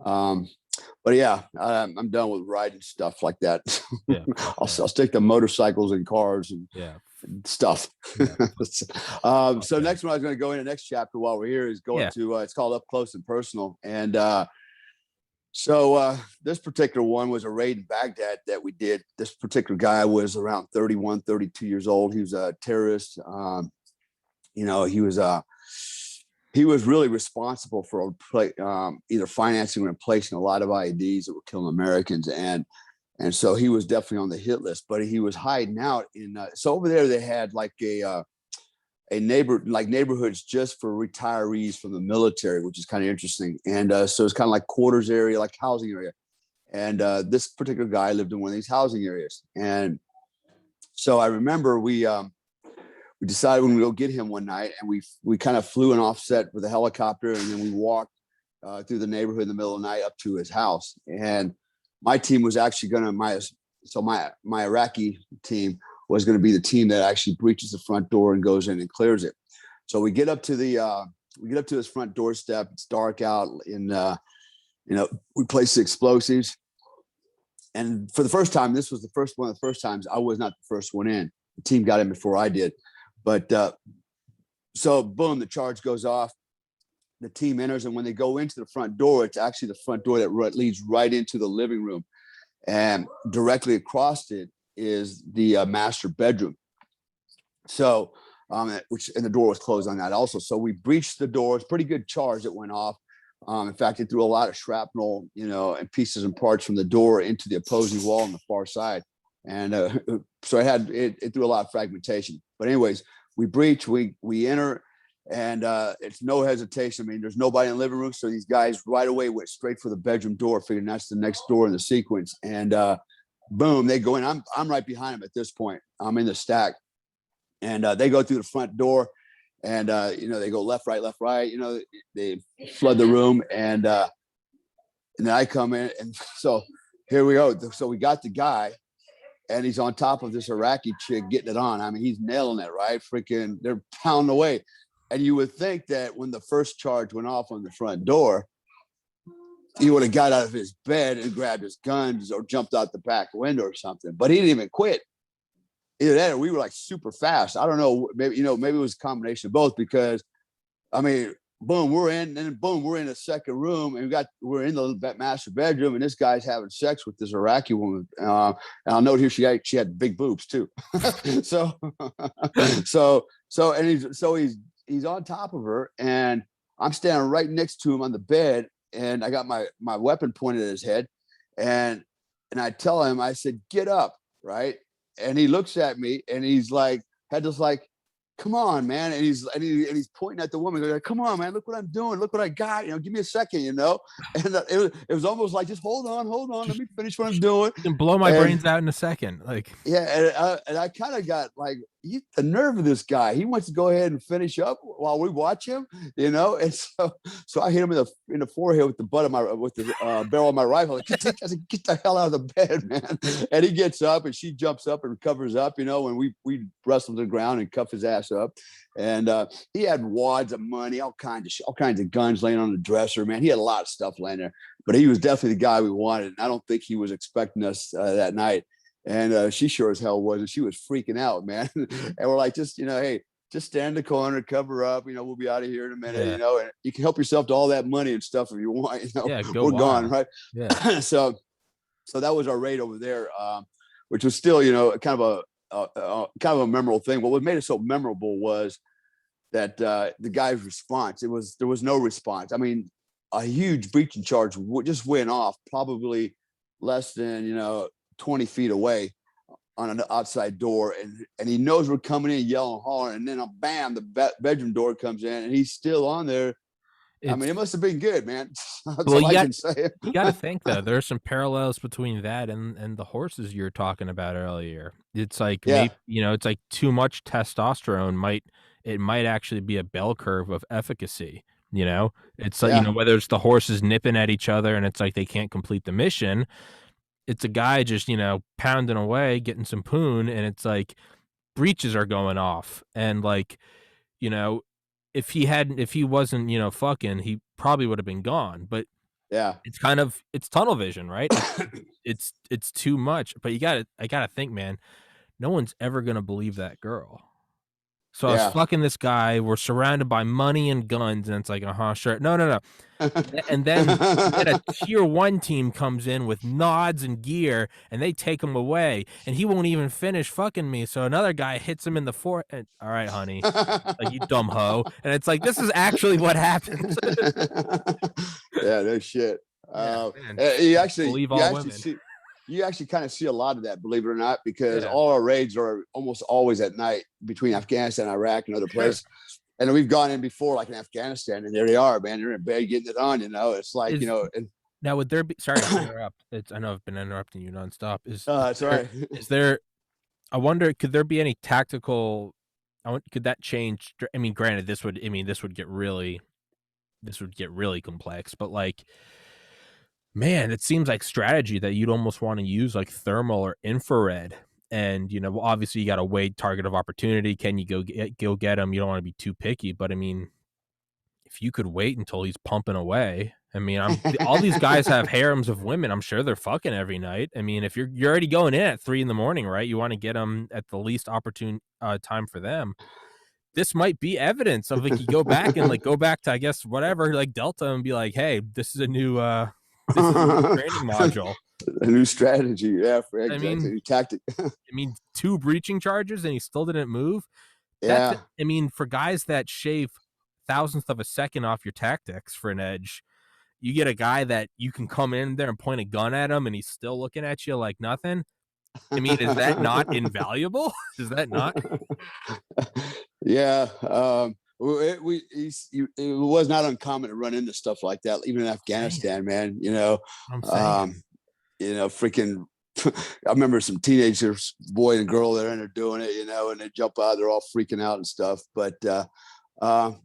Um, but yeah, I'm done with riding stuff like that. Yeah, fuck I'll that. stick to motorcycles and cars and Yeah. stuff. Yeah. Fuck So that. next one I was going to go in the next chapter while we're here is going Yeah. to it's called Up Close and Personal. And this particular one was a raid in Baghdad that we did. This particular guy was around 31, 32 years old. He was a terrorist. He was really responsible for either financing or placing a lot of IEDs that were killing Americans, and so he was definitely on the hit list. But he was hiding out in. So over there they had like a neighborhoods just for retirees from the military, which is kind of interesting. And so it's kind of like quarters area, like housing area. And this particular guy lived in one of these housing areas. And so I remember we decided when we go get him one night, and we kind of flew an offset with a helicopter, and then we walked through the neighborhood in the middle of the night up to his house. And my team was actually going to my Iraqi team was going to be the team that actually breaches the front door and goes in and clears it. So we get up to his front doorstep. It's dark out, and we place the explosives. And for the first time, this was one of the first times I was not the first one in. The team got in before I did. But so boom, the charge goes off. The team enters, and when they go into the front door, it's actually the front door that leads right into the living room, and directly across it is the master bedroom. So, and the door was closed on that also. So we breached the door. It's pretty good charge that went off. In fact, it threw a lot of shrapnel, and pieces and parts from the door into the opposing wall on the far side. And so it threw a lot of fragmentation. But anyways, we breach, we enter, and it's no hesitation. I mean, there's nobody in the living room, so these guys right away went straight for the bedroom door, figuring that's the next door in the sequence. And boom, they go in. I'm right behind them at this point. I'm in the stack, and they go through the front door, and they go left, right. They flood the room, and then I come in, and so here we go. So we got the guy, and he's on top of this Iraqi chick getting it on. I mean, he's nailing it, right? Freaking, they're pounding away. And you would think that when the first charge went off on the front door, he would have got out of his bed and grabbed his guns or jumped out the back window or something. But he didn't even quit. Either that or we were like super fast. I don't know. Maybe it was a combination of both, because, I mean, boom, we're in, and boom, we're in a second room, and we're in the master bedroom, and this guy's having sex with this Iraqi woman. And I'll note here she had big boobs too. so he's on top of her, and I'm standing right next to him on the bed, and I got my weapon pointed at his head, and I tell him, I said, "Get up," right? And he looks at me, and he's like, had this like, "Come on, man." And he's pointing at the woman. They're like, "Come on, man. Look what I'm doing. Look what I got. Give me a second, And it was almost like, just hold on. Let me finish what I'm doing. You can blow my And brains out in a second. Like, yeah, and I kind of got like, the nerve of this guy. He wants to go ahead and finish up while we watch him, And so I hit him in the forehead with the barrel of my rifle. Like, get the hell out of the bed, man! And he gets up, and she jumps up and covers up, and we wrestle to the ground and cuff his ass up. And he had wads of money, all kinds of guns laying on the dresser, man. He had a lot of stuff laying there, but he was definitely the guy we wanted. And I don't think he was expecting us that night. And she sure as hell wasn't. She was freaking out, man. And we're like, just, hey, just stand in the corner, cover up. We'll be out of here in a minute, yeah, and you can help yourself to all that money and stuff if you want. yeah, go We're gone, wild. right? Yeah, So that was our raid over there, which was still, kind of a memorable thing. But what made it so memorable was that the guy's response. There was no response. I mean, a huge breaching charge just went off, probably less than 20 feet away on an outside door, and he knows we're coming in, yelling, hollering, and then bam, the bedroom door comes in, and he's still on there. I mean, It's it must have been good, man. That's well, all I can say. you gotta think though, there are some parallels between that and the horses you were talking about earlier. It's like Yeah, it's like too much testosterone might actually be a bell curve of efficacy, you know? It's like, yeah, whether it's the horses nipping at each other and it's like they can't complete the mission, it's a guy just, pounding away, getting some poon, and it's like breaches are going off. And like, you know, if he wasn't, fucking, he probably would have been gone. But yeah, it's tunnel vision, right? It's too much. But I gotta think, man, no one's ever gonna believe that girl. So I was yeah. fucking this guy, we're surrounded by money and guns, and it's like, "Uh-huh, sure." No, no, no. And then a tier 1 team comes in with nods and gear, and they take him away, and he won't even finish fucking me, so another guy hits him in the forehead. "Alright, honey." Like, "You dumb hoe." And it's like, this is actually what happens. Yeah, no shit. Yeah, man. You Just actually, believe you all actually women. see, you actually kind of see a lot of that, believe it or not, because Yeah, all our raids are almost always at night between Afghanistan, Iraq, and other sure. places. And we've gone in before, like in Afghanistan, and there they are, man. They're in bed getting it on. It's like, Is and Now would there be sorry to interrupt. I know I've been interrupting you nonstop. it's all right. Is there I wonder, could there be any tactical could that change I mean, granted, this would get really complex, but, like, man, it seems like strategy that you'd almost wanna use, like, thermal or infrared, and, obviously, you gotta weigh target of opportunity. Can you go get him? You don't wanna be too picky, but, I mean, if you could wait until he's pumping away, I mean, all these guys have harems of women. I'm sure they're fucking every night. I mean, if you're already going in at 3 in the morning, right? You wanna get them at the least opportune, time for them. This might be evidence of, like, you go back to, I guess, whatever, like, Delta, and be like, "Hey, this is a new training module." A new strategy, yeah, for I exactly, mean new tactic. 2 breaching charges and he still didn't move. That's Yeah. I mean, for guys that shave thousandth of a second off your tactics for an edge, you get a guy that you can come in there and point a gun at him and he's still looking at you like nothing. I mean, is that not invaluable? Is that not? Yeah. It was not uncommon to run into stuff like that, even in Man, Afghanistan, man. I'm saying. Um, freaking. I remember some teenagers, boy and girl, they're in there doing it, and they jump out, they're all freaking out and stuff. But yeah, Well,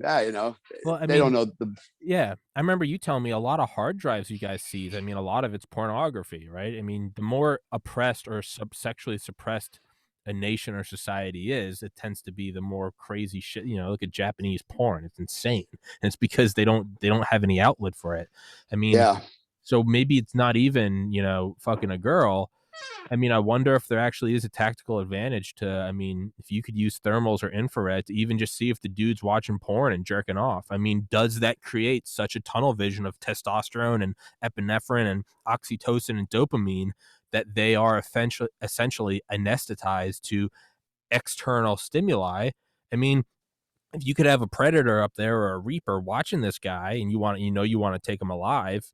I they don't mean, know the. yeah, I remember you telling me a lot of hard drives you guys seize. I mean, a lot of it's pornography, right? I mean, the more oppressed or sexually suppressed a nation or society is, it tends to be the more crazy shit. Look at Japanese porn; it's insane, and it's because they don't have any outlet for it. I mean, Yeah, so maybe it's not even fucking a girl. I mean, I wonder if there actually is a tactical advantage to, I mean, if you could use thermals or infrared to even just see if the dude's watching porn and jerking off. I mean, does that create such a tunnel vision of testosterone and epinephrine and oxytocin and dopamine that they are essentially anesthetized to external stimuli? I mean, if you could have a predator up there or a reaper watching this guy and you want to take him alive,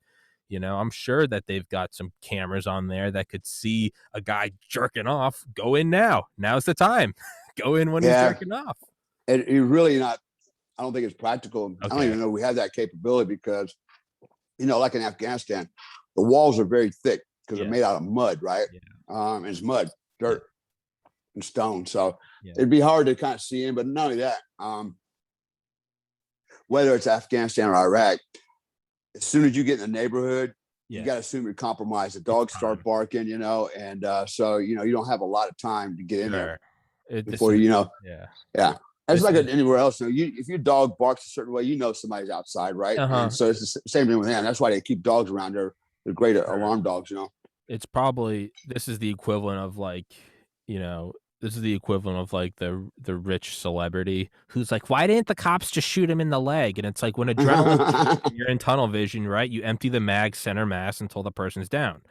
I'm sure that they've got some cameras on there that could see a guy jerking off. Go in now. Now's the time. Go in when he's yeah. jerking off. It really not. I don't think it's practical. I don't Okay. even know we have that capability because, like in Afghanistan, the walls are very thick because they're Yeah. made out of mud, right? Yeah. And it's mud, Yeah. dirt, and stone. So Yeah. it'd be hard to kind of see in. But not only that, whether it's Afghanistan or Iraq, as soon as you get in the neighborhood, you Yeah. got to assume you're compromised. The It's dogs start time. barking, and so you don't have a lot of time to get in there Sure. This before is, you know. yeah. Yeah. It's This like is, anywhere else. If your dog barks a certain way, somebody's outside, right? And uh-huh. so it's the same thing with them. That's why they keep dogs around. They're great Sure. alarm dogs. It's probably this is the equivalent of like, you know, this is the equivalent of like the rich celebrity who's like, "Why didn't the cops just shoot him in the leg?" And it's like when adrenaline peaks and you're in tunnel vision, right? You empty the mag center mass until the person's down.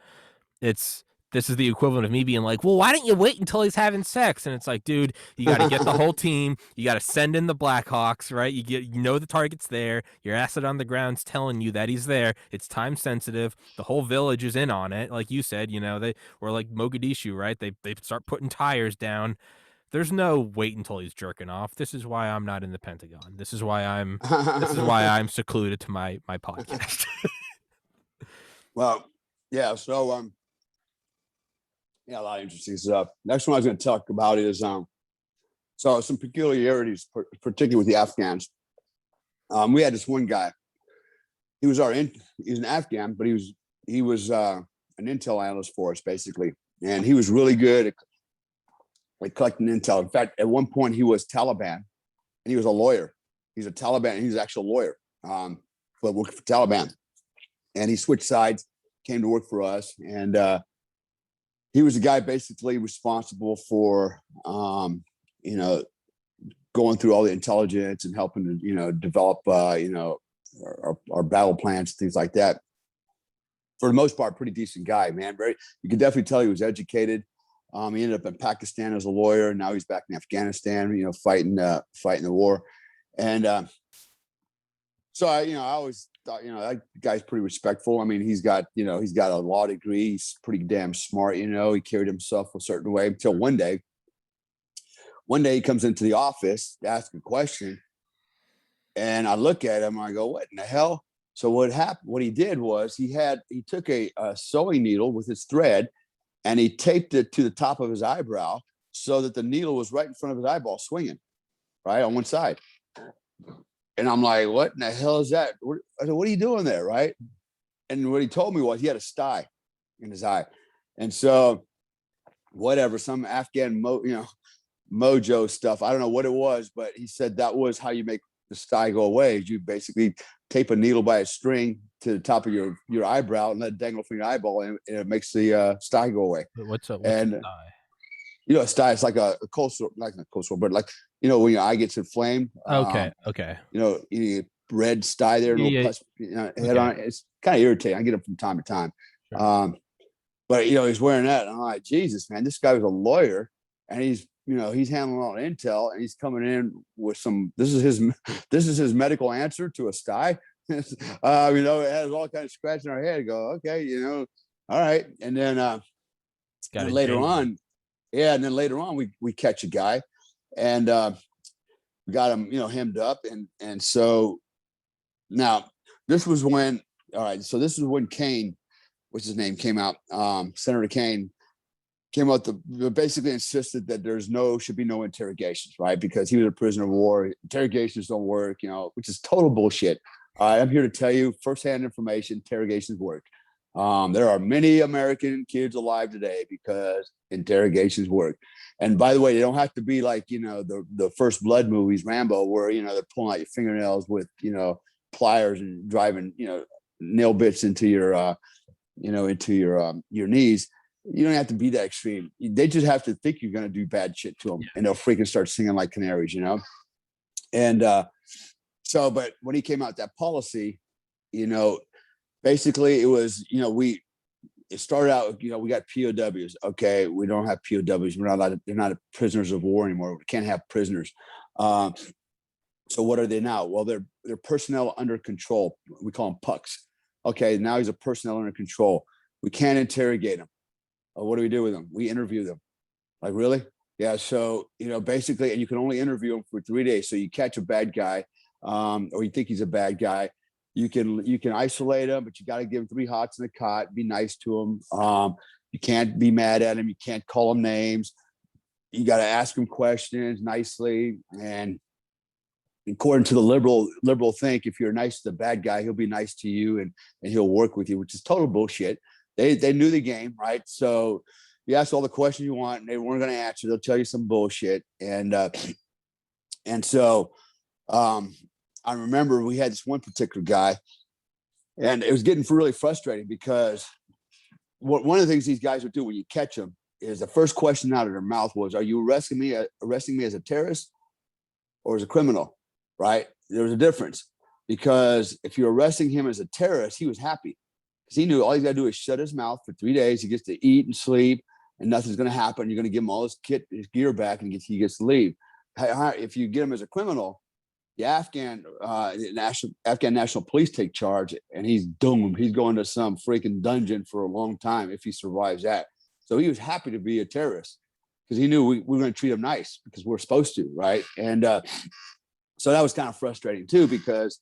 It's this is the equivalent of me being like, well, why don't you wait until he's having sex? And it's like, dude, you got to get the whole team. You got to send in the Blackhawks, right? You know the target's there. Your asset on the ground's telling you that he's there. It's time sensitive. The whole village is in on it. Like you said, they were like Mogadishu, right? They start putting tires down. There's no wait until he's jerking off. This is why I'm not in the Pentagon. This is why I'm secluded to my podcast. Well, yeah. So yeah, a lot of interesting stuff. Next one I was going to talk about is so some peculiarities, particularly with the Afghans. We had this one guy. He was he's an Afghan, but he was an intel analyst for us basically, and he was really good at collecting intel. In fact, at one point he was Taliban, and he was a lawyer. He's a Taliban, and he's an actual lawyer, but worked for Taliban. And he switched sides, came to work for us, and he was the guy basically responsible for, going through all the intelligence and helping to, develop, our battle plans, things like that. For the most part, pretty decent guy, man. You could definitely tell he was educated. He ended up in Pakistan as a lawyer. Now he's back in Afghanistan, fighting the war. And so I always thought, that guy's pretty respectful. I mean, he's got a law degree. He's pretty damn smart. He carried himself a certain way until one day he comes into the office to ask a question, and I look at him and I go, "What in the hell?" So what happened? What he did was he took a sewing needle with his thread, and he taped it to the top of his eyebrow so that the needle was right in front of his eyeball, swinging right on one side. And I'm like, what in the hell is that? I said, what are you doing there, right? And what he told me was he had a sty in his eye. And so whatever, some Afghan mojo stuff, I don't know what it was, but he said that was how you make the sty go away. You basically tape a needle by a string to the top of your eyebrow and let it dangle from your eyeball, and it makes the sty go away. What's a And sty? a sty is like a cold sore, like a cold sore, but like, when your eye gets inflamed. Okay. You red sty there, Yeah. pus, head on it. It's kind of irritating. I get it from time to time. Sure. But he's wearing that, and I'm like, Jesus, man, this guy was a lawyer, and he's handling all the intel, and he's coming in with some. This is his medical answer to a sty. It has all kinds of scratch in our head. Go, okay, all right, and then later on, we catch a guy, and we got him, hemmed up, and so now this was when, all right, so this is when Kane, what's his name, came out. Senator Kane came out basically insisted that should be no interrogations, right? Because he was a prisoner of war. Interrogations don't work, which is total bullshit. I'm here to tell you firsthand information, interrogations work. There are many American kids alive today because interrogations work. And by the way, they don't have to be like, the First Blood movies, Rambo, where, they're pulling out your fingernails with, pliers and driving, nail bits into your knees. You don't have to be that extreme. They just have to think you're going to do bad shit to them, and they'll freaking start singing like canaries, And but when he came out with that policy, basically it was, it started out, we got POWs. Okay, we don't have POWs. We're not allowed. They're not prisoners of war anymore. We can't have prisoners. So what are they now? Well, they're personnel under control. We call them pucks. Okay, now he's a personnel under control. We can't interrogate him. What do we do with them? We interview them. Like, really? Yeah. So basically, and you can only interview him for 3 days. So you catch a bad guy, or you think he's a bad guy. You can isolate him, but you got to give him 3 hots in the cot. Be nice to him. You can't be mad at him. You can't call him names. You got to ask him questions nicely. And according to the liberal think, if you're nice to the bad guy, he'll be nice to you, and he'll work with you, which is total bullshit. They knew the game, right? So you ask all the questions you want, and they weren't going to answer. They'll tell you some bullshit. And so I remember we had this one particular guy, and it was getting really frustrating because one of the things these guys would do when you catch them is the first question out of their mouth was, "Are you arresting me as a terrorist or as a criminal?" Right? There was a difference, because if you're arresting him as a terrorist, he was happy. because he knew all he's got to do is shut his mouth for 3 days. He gets to eat and sleep, and nothing's going to happen. You're going to give him all his gear back, and he gets to leave. If you get him as a criminal, the Afghan National Police take charge, and he's doomed. He's going to some freaking dungeon for a long time if he survives that. So he was happy to be a terrorist because he knew we were going to treat him nice because we're supposed to, right? And so that was kind of frustrating too, because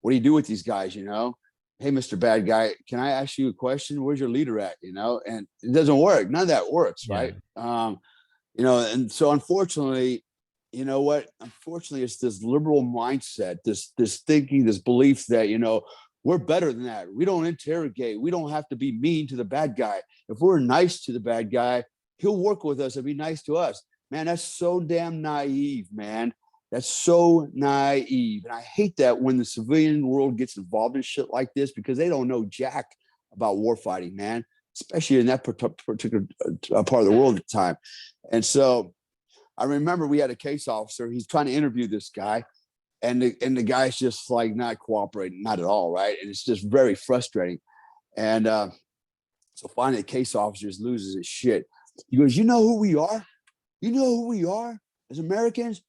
what do you do with these guys? Hey, Mr. Bad Guy, can I ask you a question? Where's your leader at? And it doesn't work. None of that works, right? And so unfortunately, you know what? Unfortunately, it's this liberal mindset, this thinking, this belief that, we're better than that. We don't interrogate. We don't have to be mean to the bad guy. If we're nice to the bad guy, he'll work with us and be nice to us. Man, that's so damn naive, man. That's so naive. And I hate that when the civilian world gets involved in shit like this, because they don't know jack about war fighting, man, especially in that particular part of the world at the time. And so I remember we had a case officer. He's trying to interview this guy, and the guy's just like not cooperating, not at all, right? And it's just very frustrating. And so finally, the case officer just loses his shit. He goes, "You know who we are? You know who we are as Americans?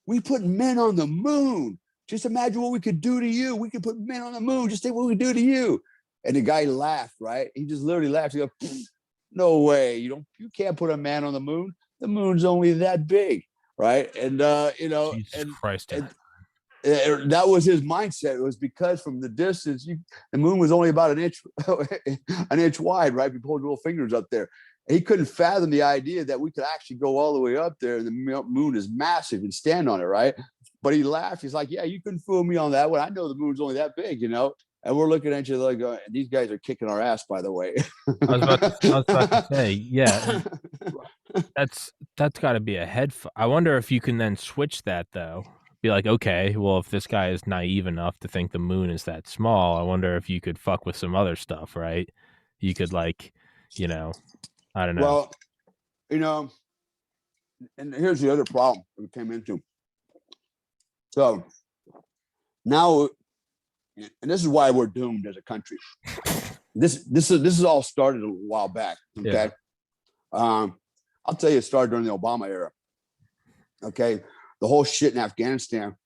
We put men on the moon. Just imagine what we could do to you. We could put men on the moon. Just think what we do to you." And the guy laughed, right? He just literally laughed. He goes, "No way. You can't put a man on the moon. The moon's only that big." Right. And, Jesus Christ. and that was his mindset. It was because from the distance, the moon was only about an inch wide, right? We pulled little fingers up there. He couldn't fathom the idea that we could actually go all the way up there, and the moon is massive and stand on it, right? But he laughed. He's like, "Yeah, you couldn't fool me on that one. I know the moon's only that big, And we're looking at you like, these guys are kicking our ass, by the way. I was about to say, yeah, that's got to be a I wonder if you can then switch that though. Be like, okay, well, if this guy is naive enough to think the moon is that small, I wonder if you could fuck with some other stuff, right? You could I don't know. Well, and here's the other problem we came into. So now, and this is why we're doomed as a country. This is all started a while back. Okay. Yeah. I'll tell you, it started during the Obama era. Okay. The whole shit in Afghanistan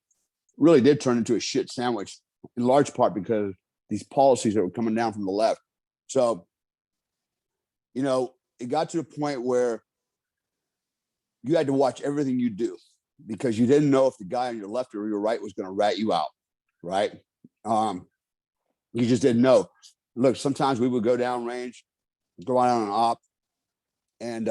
really did turn into a shit sandwich, in large part because these policies that were coming down from the left. So, it got to the point where you had to watch everything you do, because you didn't know if the guy on your left or your right was going to rat you out, right? You just didn't know. Look, sometimes we would go down range, go out on an op, and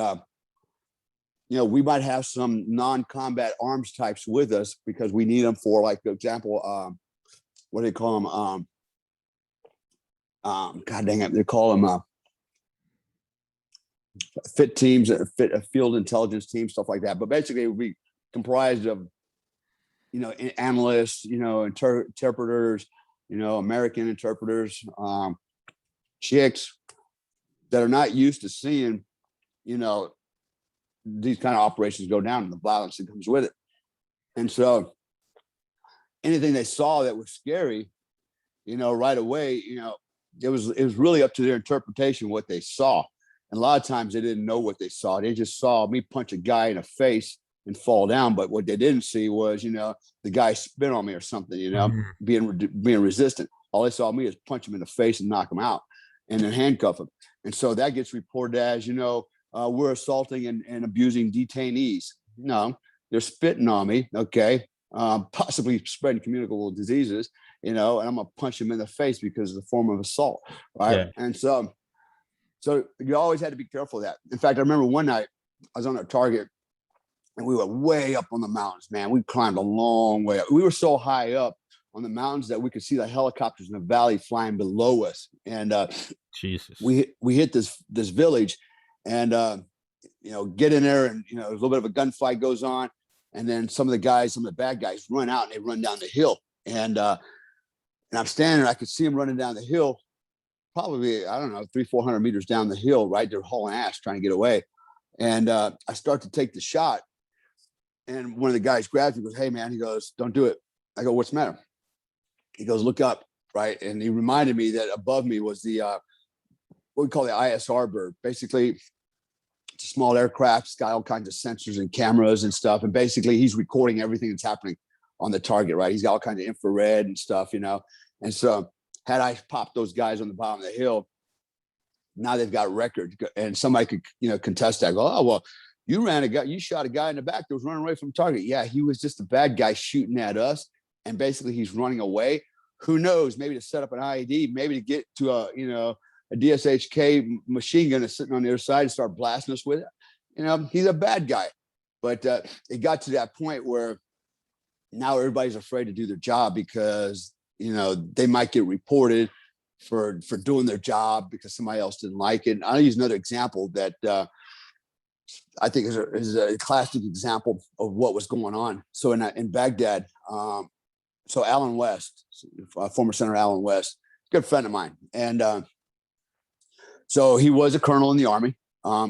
we might have some non-combat arms types with us because we need them for, like, for example, what do they call them? God dang it, they call them fit teams, field intelligence teams, stuff like that. But basically, it would be comprised of, analysts, interpreters, American interpreters, chicks that are not used to seeing, these kind of operations go down and the violence that comes with it. And so anything they saw that was scary, right away, it was really up to their interpretation what they saw. And a lot of times they didn't know what they saw. They just saw me punch a guy in the face and fall down. But what they didn't see was, the guy spit on me or something, being resistant. All they saw me is punch him in the face and knock him out and then handcuff him. And so that gets reported as, we're assaulting and abusing detainees. No, they're spitting on me. Okay. Possibly spreading communicable diseases, and I'm going to punch him in the face because it's a form of assault. Right. Yeah. And so you always had to be careful of that. In fact, I remember one night I was on a target and we were way up on the mountains, man. We climbed a long way up. We were so high up on the mountains that we could see the helicopters in the valley flying below us. And Jesus, we hit this village and, get in there and, a little bit of a gunfight goes on. And then some of the bad guys run out and they run down the hill. And I'm standing there, I could see them running down the hill, probably, I don't know, 300-400 meters down the hill, right? They're hauling ass trying to get away. And I start to take the shot. And one of the guys grabs me and goes, "Hey, man," he goes, "Don't do it." I go, "What's the matter?" He goes, "Look up right? And he reminded me that above me was the what we call the ISR bird. Basically, it's a small aircraft. It's got all kinds of sensors and cameras and stuff. And basically, he's recording everything that's happening on the target, right? He's got all kinds of infrared and stuff, you know. And so, had I popped those guys on the bottom of the hill, now they've got record, and somebody could, you know, contest that. Go, oh well, you shot a guy in the back that was running away from target. Yeah, he was just a bad guy shooting at us, and basically he's running away. Who knows? Maybe to set up an IED, maybe to get to a, you know, a DSHK machine gun that's sitting on the other side and start blasting us with it. You know, he's a bad guy. But it got to that point where now everybody's afraid to do their job because, you know, they might get reported for doing their job because somebody else didn't like it. I'll use another example that I think is a classic example of what was going on. So in Baghdad, so Alan West, former Senator Alan West, good friend of mine, and so he was a colonel in the army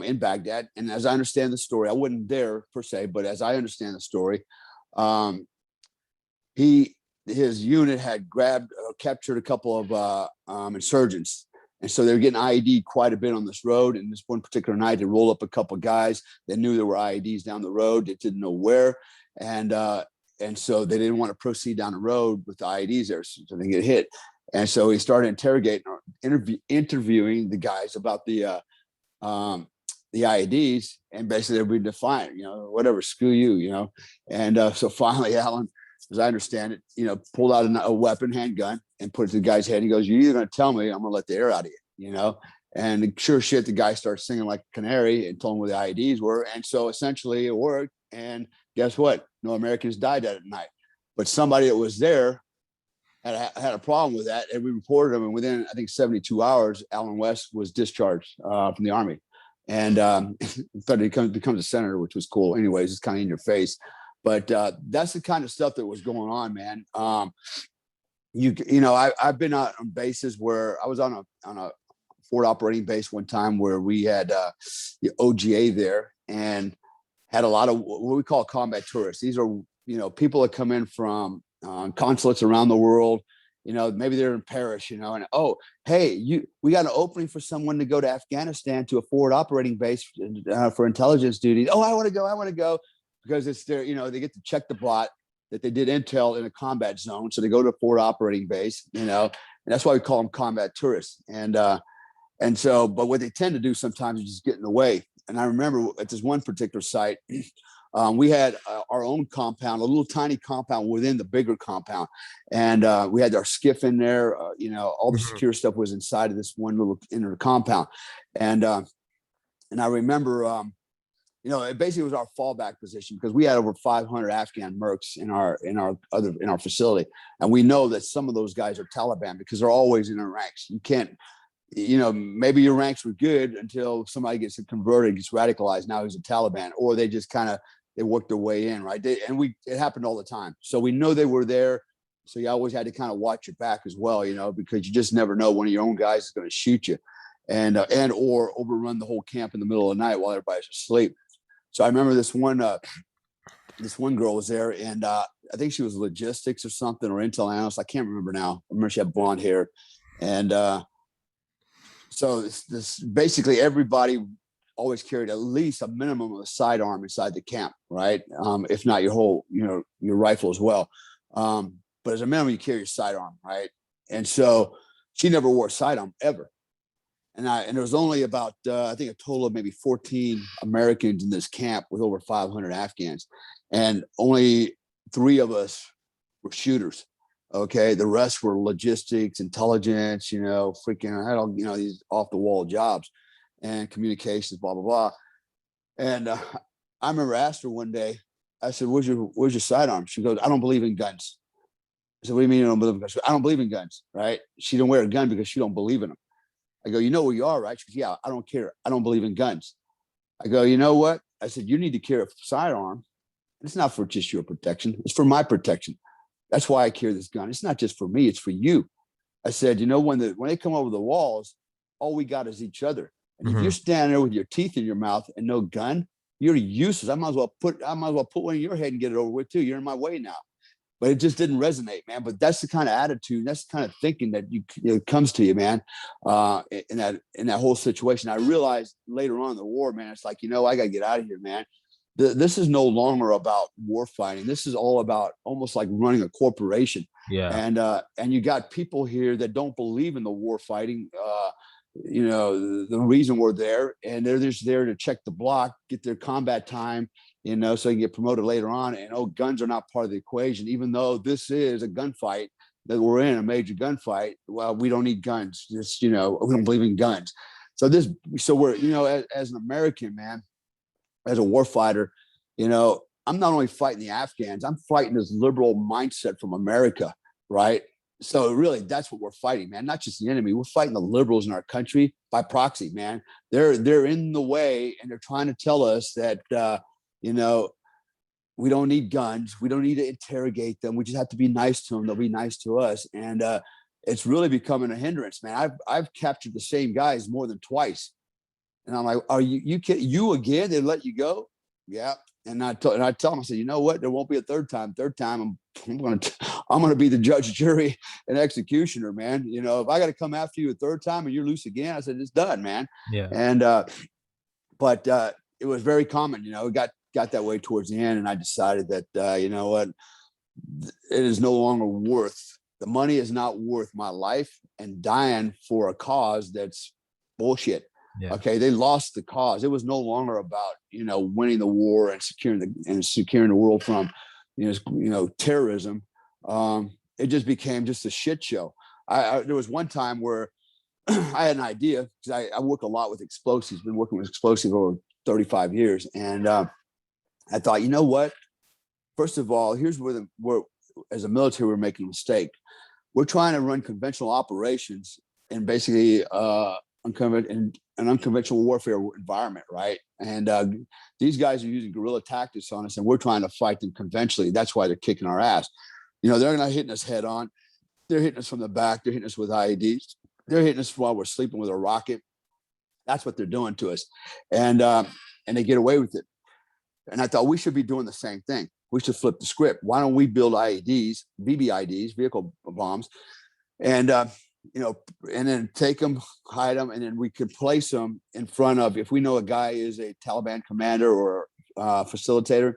in Baghdad. And as I understand the story, I wasn't there per se, but as I understand the story, his unit had captured a couple of insurgents. And so they were getting IED quite a bit on this road. And this one particular night, they rolled up a couple of guys that knew there were IEDs down the road. They didn't know where. And so they didn't want to proceed down the road with the IEDs there. So they get hit. And so he started interrogating or interviewing the guys about the IEDs. And basically they'd be defiant, you know, whatever, screw you, you know. And so finally, Alan, as I understand it, you know, pulled out a weapon, handgun, and put it to the guy's head. He goes, "You're either going to tell me, I'm going to let the air out of you," you know. And sure shit, the guy starts singing like a canary and told him where the IEDs were. And so essentially it worked. And guess what? No Americans died that night. But somebody that was there had a problem with that. And we reported him. And within, I think, 72 hours, Alan West was discharged from the Army. And thought he becomes a senator, which was cool. Anyways, it's kind of in your face. But that's the kind of stuff that was going on, man. You know, I've been on bases where I was on a forward operating base one time where we had the OGA there and had a lot of what we call combat tourists. These are, you know, people that come in from consulates around the world. You know, maybe they're in Paris, you know, and oh, hey, we got an opening for someone to go to Afghanistan to a forward operating base for intelligence duties. Oh, I want to go. Because it's their, you know, they get to check the bot that they did intel in a combat zone. So they go to a forward operating base, you know, and that's why we call them combat tourists. And so, but what they tend to do sometimes is just get in the way. And I remember at this one particular site, we had our own compound, a little tiny compound within the bigger compound. And we had our skiff in there, you know, all the secure stuff was inside of this one little inner compound. And I remember, you know, it basically was our fallback position because we had over 500 Afghan mercs in our facility, and we know that some of those guys are Taliban because they're always in their ranks. You can't, you know, maybe your ranks were good until somebody gets converted, gets radicalized. Now he's a Taliban, or they just kind of they work their way in, right? It happened all the time, so we know they were there. So you always had to kind of watch your back as well, you know, because you just never know when your own guys is going to shoot you, and or overrun the whole camp in the middle of the night while everybody's asleep. So I remember this one girl was there, and I think she was logistics or something or intel analyst. I can't remember now. I remember she had blonde hair, and so this basically everybody always carried at least a minimum of a sidearm inside the camp, right? If not your whole, you know, your rifle as well. But as a minimum, you carry your sidearm, right? And so she never wore a sidearm ever. And there was only about, I think, a total of maybe 14 Americans in this camp with over 500 Afghans. And only 3 of us were shooters. Okay. The rest were logistics, intelligence, you know, freaking, I had all, you know, these off the wall jobs and communications, blah, blah, blah. And I remember I asked her one day, I said, where's your sidearm? She goes, I don't believe in guns. I said, what do you mean you don't believe in guns? I don't believe in guns, right? She don't wear a gun because she don't believe in them. I go, you know where you are, right? She goes, yeah, I don't care. I don't believe in guns. I go, you know what? I said, you need to carry a sidearm. It's not for just your protection. It's for my protection. That's why I carry this gun. It's not just for me. It's for you. I said, you know, when they come over the walls, all we got is each other. And if you're standing there with your teeth in your mouth and no gun, you're useless. I might as well put one in your head and get it over with too. You're in my way now. but it just didn't resonate, man. But that's the kind of attitude, that's the kind of thinking that comes to you, man. In that whole situation, I realized later on in the war, man, it's like, I got to get out of here, man. This is no longer about war fighting. This is all about almost like running a corporation. Yeah. And you got people here that don't believe in the war fighting. The reason we're there, and they're just there to check the block, get their combat time, so you get promoted later on. And guns are not part of the equation, even though this is a gunfight that we're in, a major gunfight. Well, we don't need guns. Just, we don't believe in guns. So we're, as an American, man, as a war fighter, I'm not only fighting the Afghans, I'm fighting this liberal mindset from America, right? So really, that's what we're fighting, man. Not just the enemy. We're fighting the liberals in our country by proxy, man. They're in the way, and they're trying to tell us that we don't need guns. We don't need to interrogate them. We just have to be nice to them. They'll be nice to us, and it's really becoming a hindrance, man. I've captured the same guys more than twice, and I'm like, are you kidding? You again? They let you go? Yeah. And I tell them, I said, you know what? There won't be a third time. Third time, I'm gonna be the judge, jury, and executioner, man. If I got to come after you a third time and you're loose again, I said, it's done, man. Yeah. And but it was very common. It got that way towards the end, and I decided that you know what, it is no longer worth. The money is not worth my life and dying for a cause that's bullshit. Yeah. Okay, they lost the cause. It was no longer about winning the war and securing the world from terrorism. It just became just a shit show. There was one time where I had an idea, because I work a lot with explosives. Been working with explosives over 35 years, and I thought, you know what? First of all, here's where as a military, we're making a mistake. We're trying to run conventional operations and basically in an unconventional warfare environment, right? And these guys are using guerrilla tactics on us, and we're trying to fight them conventionally. That's why they're kicking our ass. They're not hitting us head on. They're hitting us from the back. They're hitting us with IEDs. They're hitting us while we're sleeping with a rocket. That's what they're doing to us, and they get away with it. And I thought we should be doing the same thing. We should flip the script. Why don't we build IEDs, VBIDs, vehicle bombs, and and then take them, hide them, and then we could place them in front of, if we know a guy is a Taliban commander or facilitator,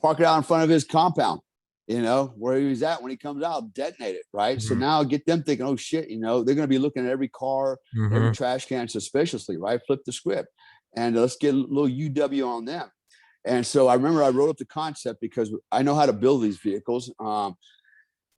park it out in front of his compound, where he's at. When he comes out, detonate it, right? Mm-hmm. So now get them thinking, oh shit, they're going to be looking at every car, Mm-hmm. every trash can suspiciously, right? Flip the script, and let's get a little UW on them. And so I remember I wrote up the concept because I know how to build these vehicles.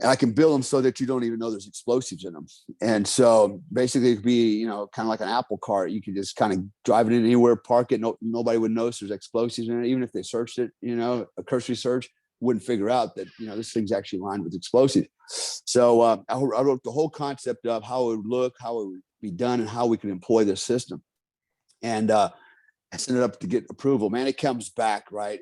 And I can build them so that you don't even know there's explosives in them. And so basically it'd be, kind of like an Apple cart. You can just kind of drive it in anywhere, park it. Nobody would notice there's explosives in it. Even if they searched it, a cursory search wouldn't figure out that, this thing's actually lined with explosives. So I wrote the whole concept of how it would look, how it would be done, and how we can employ this system. And I sent it up to get approval, man. It comes back, right?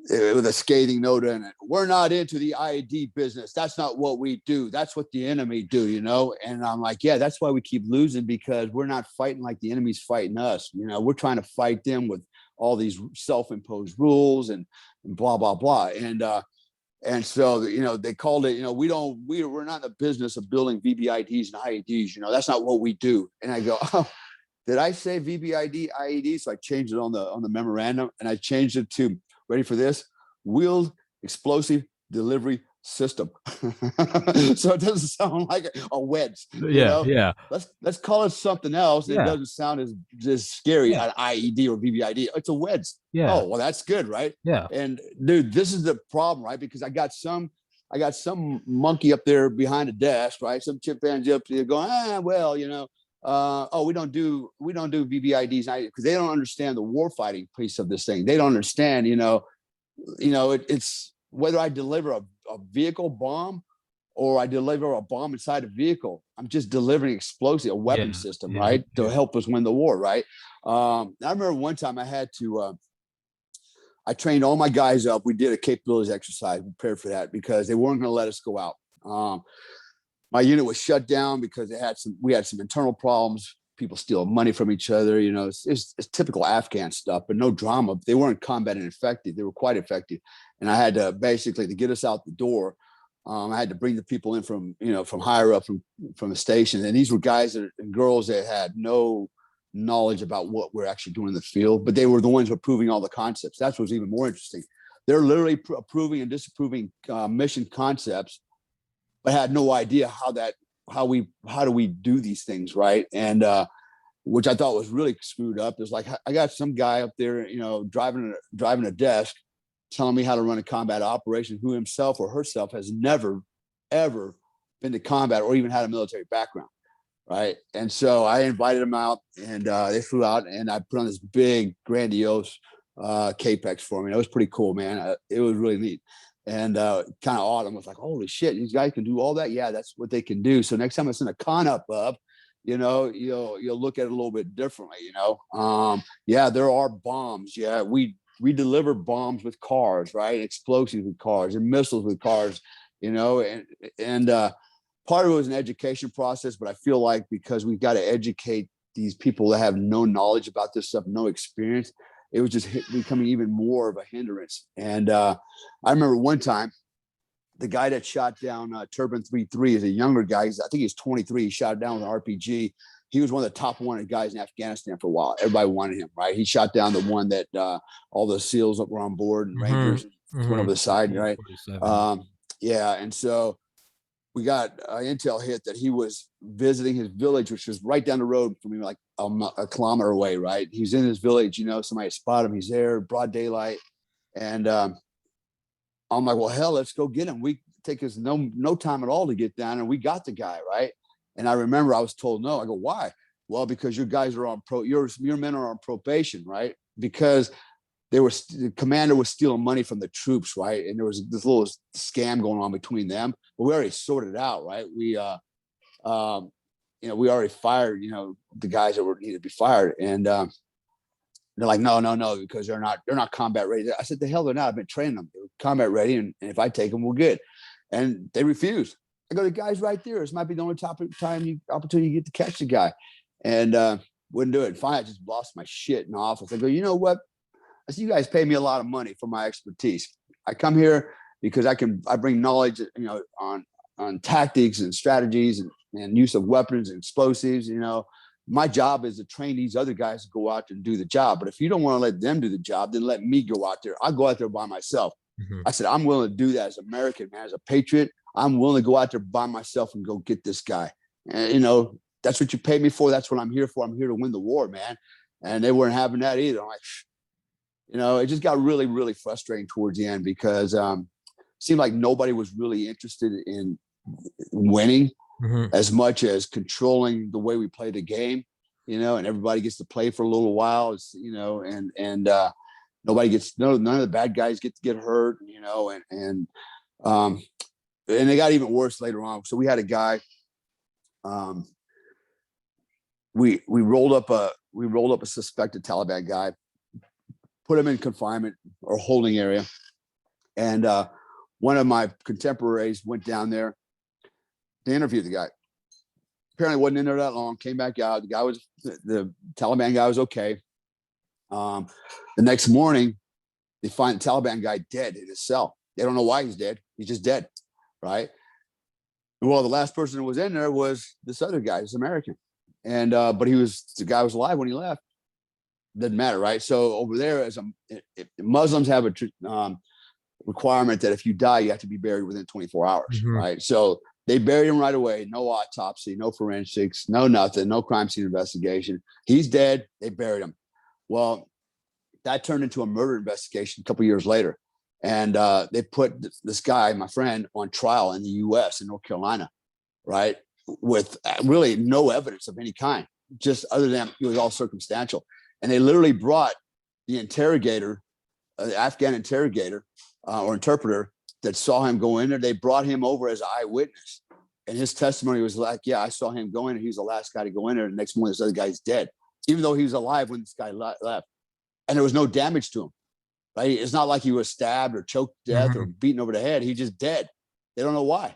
With a scathing note in it. We're not into the IED business. That's not what we do. That's what the enemy do, And I'm like, yeah, that's why we keep losing, because we're not fighting like the enemy's fighting us. We're trying to fight them with all these self-imposed rules and blah, blah, blah. And so, they called it, we're not in the business of building VBIDs and IEDs. That's not what we do. And I go, oh, did I say VBID, IED? So I changed it on the memorandum, and I changed it to, ready for this, wheeled explosive delivery system. So it doesn't sound like a wedge. Yeah. Let's call it something else. Yeah. It doesn't sound as scary, Yeah. an IED or VBID. It's a wedge. Yeah. Oh, well, that's good, right? Yeah. And dude, this is the problem, right? Because I got some monkey up there behind a desk, right? Some chimpanzee up there going, we don't do VBIDs because they don't understand the war fighting piece of this thing. They don't understand, it's whether I deliver a vehicle bomb or I deliver a bomb inside a vehicle. I'm just delivering explosive, a weapon system, right, to help us win the war, right? I remember one time I had to. I trained all my guys up. We did a capabilities exercise, prepared for that, because they weren't going to let us go out. My unit was shut down because we had some internal problems. people stealing money from each other. You know, it's typical Afghan stuff, but no drama. They weren't combat and effective. They were quite effective. And I had to basically, to get us out the door, I had to bring the people in from, you know, from higher up from the station. And these were guys and girls that had no knowledge about what we're actually doing in the field, but they were the ones who were proving all the concepts. That's what's even more interesting. They're literally approving and disapproving mission concepts, but had no idea how do we do these things, right? And which I thought was really screwed up. There's like, I got some guy up there, you know, driving a desk, telling me how to run a combat operation, who himself or herself has never, ever been to combat or even had a military background, right? And so I invited them out, and they flew out, and I put on this big, grandiose Capex for me. It was pretty cool, man. It was really neat. And kind of awed. I was like, holy shit, these guys can do all that. Yeah, that's what they can do. So next time I send a con up, you know, you'll look at it a little bit differently, you know. Yeah, there are bombs. Yeah, we deliver bombs with cars, right? Explosives with cars and missiles with cars, you know, and part of it was an education process, but I feel like because we've got to educate these people that have no knowledge about this stuff, no experience, it was just becoming even more of a hindrance. And I remember one time, the guy that shot down Turbine 3-3 is a younger guy. I think he's 23. He shot down with an RPG. He was one of the top wanted guys in Afghanistan for a while. Everybody wanted him, right? He shot down the one that all the SEALs that were on board and Rangers went over the side, right? Yeah, and so we got intel hit that he was visiting his village, which was right down the road from me, like a kilometer away, right? He's in his village, you know, somebody spotted him. He's there, broad daylight. And I'm like, well, hell, let's go get him. We take us no time at all to get down, and we got the guy, right? And I remember I was told no. I go, why? Well, because your guys are on your men are on probation, right? Because the commander was stealing money from the troops, right? And there was this little scam going on between them, but we already sorted it out, right? We, you know, we already fired, you know, the guys that were needed to be fired. And they're like, no, because they're not combat ready. I said, the hell they're not. I've been training them. They're combat ready. And if I take them, we're good. And they refused. I go, the guy's right there. This might be the only opportunity you get to catch the guy. And wouldn't do it. And finally, I just lost my shit in the office. I go, you know what? I said, you guys pay me a lot of money for my expertise. I come here because I bring knowledge, you know, on tactics and strategies and use of weapons and explosives. You know, my job is to train these other guys to go out there and do the job. But if you don't want to let them do the job, then let me go out there. I'll go out there by myself. I said, I'm willing to do that as an American, man, as a patriot. I'm willing to go out there by myself and go get this guy. And, you know, that's what you pay me for. That's what I'm here for. I'm here to win the war, man. And they weren't having that either. I'm like, you know, it just got really, really frustrating towards the end because it seemed like nobody was really interested in winning as much as controlling the way we play the game, you know, and everybody gets to play for a little while, you know, and nobody gets, none of the bad guys get hurt, you know, and it got even worse later on. So we had a guy, we rolled up a suspected Taliban guy, put him in confinement or holding area. And one of my contemporaries went down there to interview the guy. Apparently wasn't in there that long, came back out. The Taliban guy was okay. The next morning, they find the Taliban guy dead in his cell. They don't know why he's dead. He's just dead, right? Well, the last person that was in there was this other guy, this American. And but the guy was alive when he left. Doesn't matter, right? So over there, if Muslims have a requirement that if you die, you have to be buried within 24 hours, right? So they buried him right away. No autopsy, no forensics, no nothing, no crime scene investigation. He's dead. They buried him. Well, that turned into a murder investigation a couple of years later. And they put this guy, my friend, on trial in the U.S. in North Carolina, right? With really no evidence of any kind, just other than it was all circumstantial. And they literally brought the interrogator, the Afghan interrogator or interpreter that saw him go in there. They brought him over as an eyewitness. And his testimony was like, yeah, I saw him go in, and he was the last guy to go in there. And the next morning, this other guy's dead, even though he was alive when this guy left. And there was no damage to him, right? It's not like he was stabbed or choked to death or beaten over the head. He just dead. They don't know why.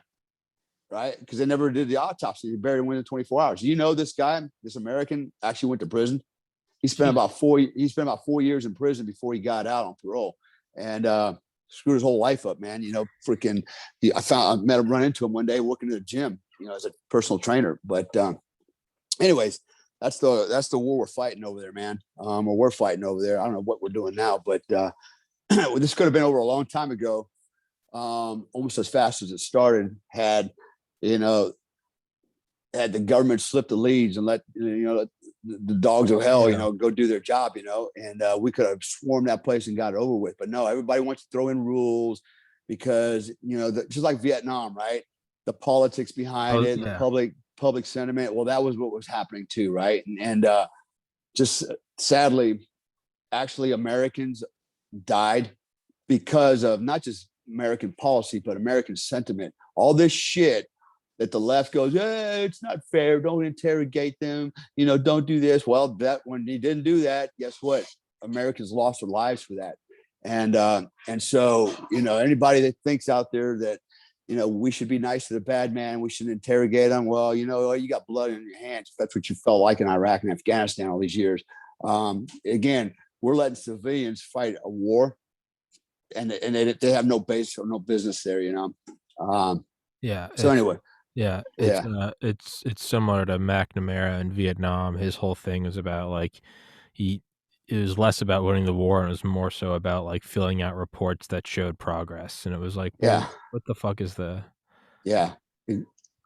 right? Because they never did the autopsy. They buried him within 24 hours. You know, this guy, this American, actually went to prison. He spent Jesus. about 4 years in prison before he got out on parole, and screwed his whole life up, man. You know, freaking. I met him, run into him one day working at a gym, you know, as a personal trainer. But anyways, that's the war we're fighting over there, man. Or we're fighting over there. I don't know what we're doing now, but this could have been over a long time ago. Almost as fast as it started, had you know had the government slip the leads and let the dogs of hell, Yeah. go do their job, and we could have swarmed that place and got it over with. But no, everybody wants to throw in rules because just like Vietnam, right? The politics behind Oh it and the yeah. public sentiment. Well, that was what was happening too, right? And just sadly, actually, Americans died because of not just American policy, but American sentiment. All this shit that the left goes, hey, it's not fair. Don't interrogate them. Don't do this. Well, that when he didn't do that, guess what? Americans lost their lives for that. And so, anybody that thinks out there that, we should be nice to the bad man, we should interrogate them. Well, you got blood in your hands. If that's what you felt like in Iraq and Afghanistan all these years. Again, we're letting civilians fight a war, and they have no base or no business there. Yeah. So anyway, Yeah, yeah, it's similar to McNamara in Vietnam. His whole thing is about like he it was less about winning the war and it was more so about like filling out reports that showed progress. And it was like, well, yeah, what the fuck is the yeah,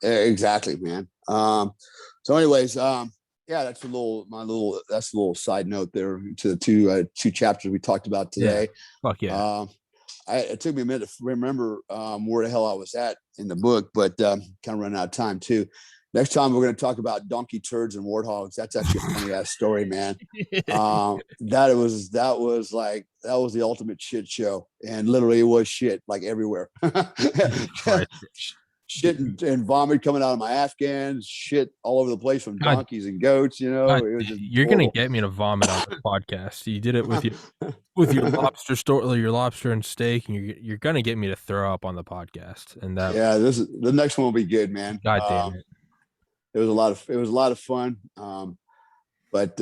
exactly, man. So anyways, yeah, that's a little side note there to the two chapters we talked about yeah, today. fuck yeah. Um, it took me a minute to remember where the hell I was at in the book, but kind of running out of time too. Next time we're going to talk about donkey turds and warthogs. That's actually a funny ass story, man. That was the ultimate shit show, and literally it was shit like everywhere. Jesus Christ. Shit and vomit coming out of my Afghans, shit all over the place from God, donkeys and goats. God, It was just you're gonna horrible. get me to vomit on this podcast. You did it with your lobster store, your lobster and steak, and you're gonna get me to throw up on the podcast. And that, Yeah, the next one will be good, man. God damn it. It was a lot of fun, but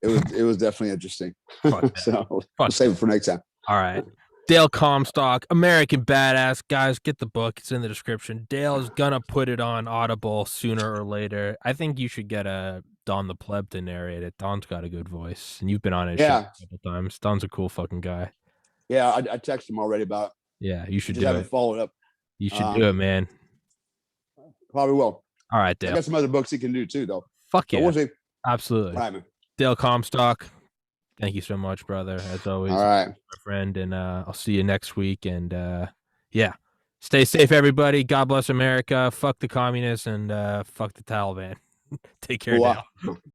it was definitely interesting. Fuck that. So we'll Fuck save that. it for next time. All right. Dale Comstock, American Badass. Guys, get the book. It's in the description. Dale is going to put it on Audible sooner or later. I think you should get a Don the Pleb to narrate it. Don's got a good voice, and you've been on his show Yeah, a couple times. Don's a cool fucking guy. yeah. I texted him already about. Yeah, you I should just do haven't it. followed up. You should do Um, it, man. Probably will. All right, I Dale. got some other books he can do too, though. Fuck So yeah. we'll see. Absolutely. All right, man. Dale Comstock, thank you so much, brother. As always, All right. my friend, and I'll see you next week. And yeah, stay safe, everybody. God bless America. Fuck the communists and fuck the Taliban. Take care, Wow. Dale.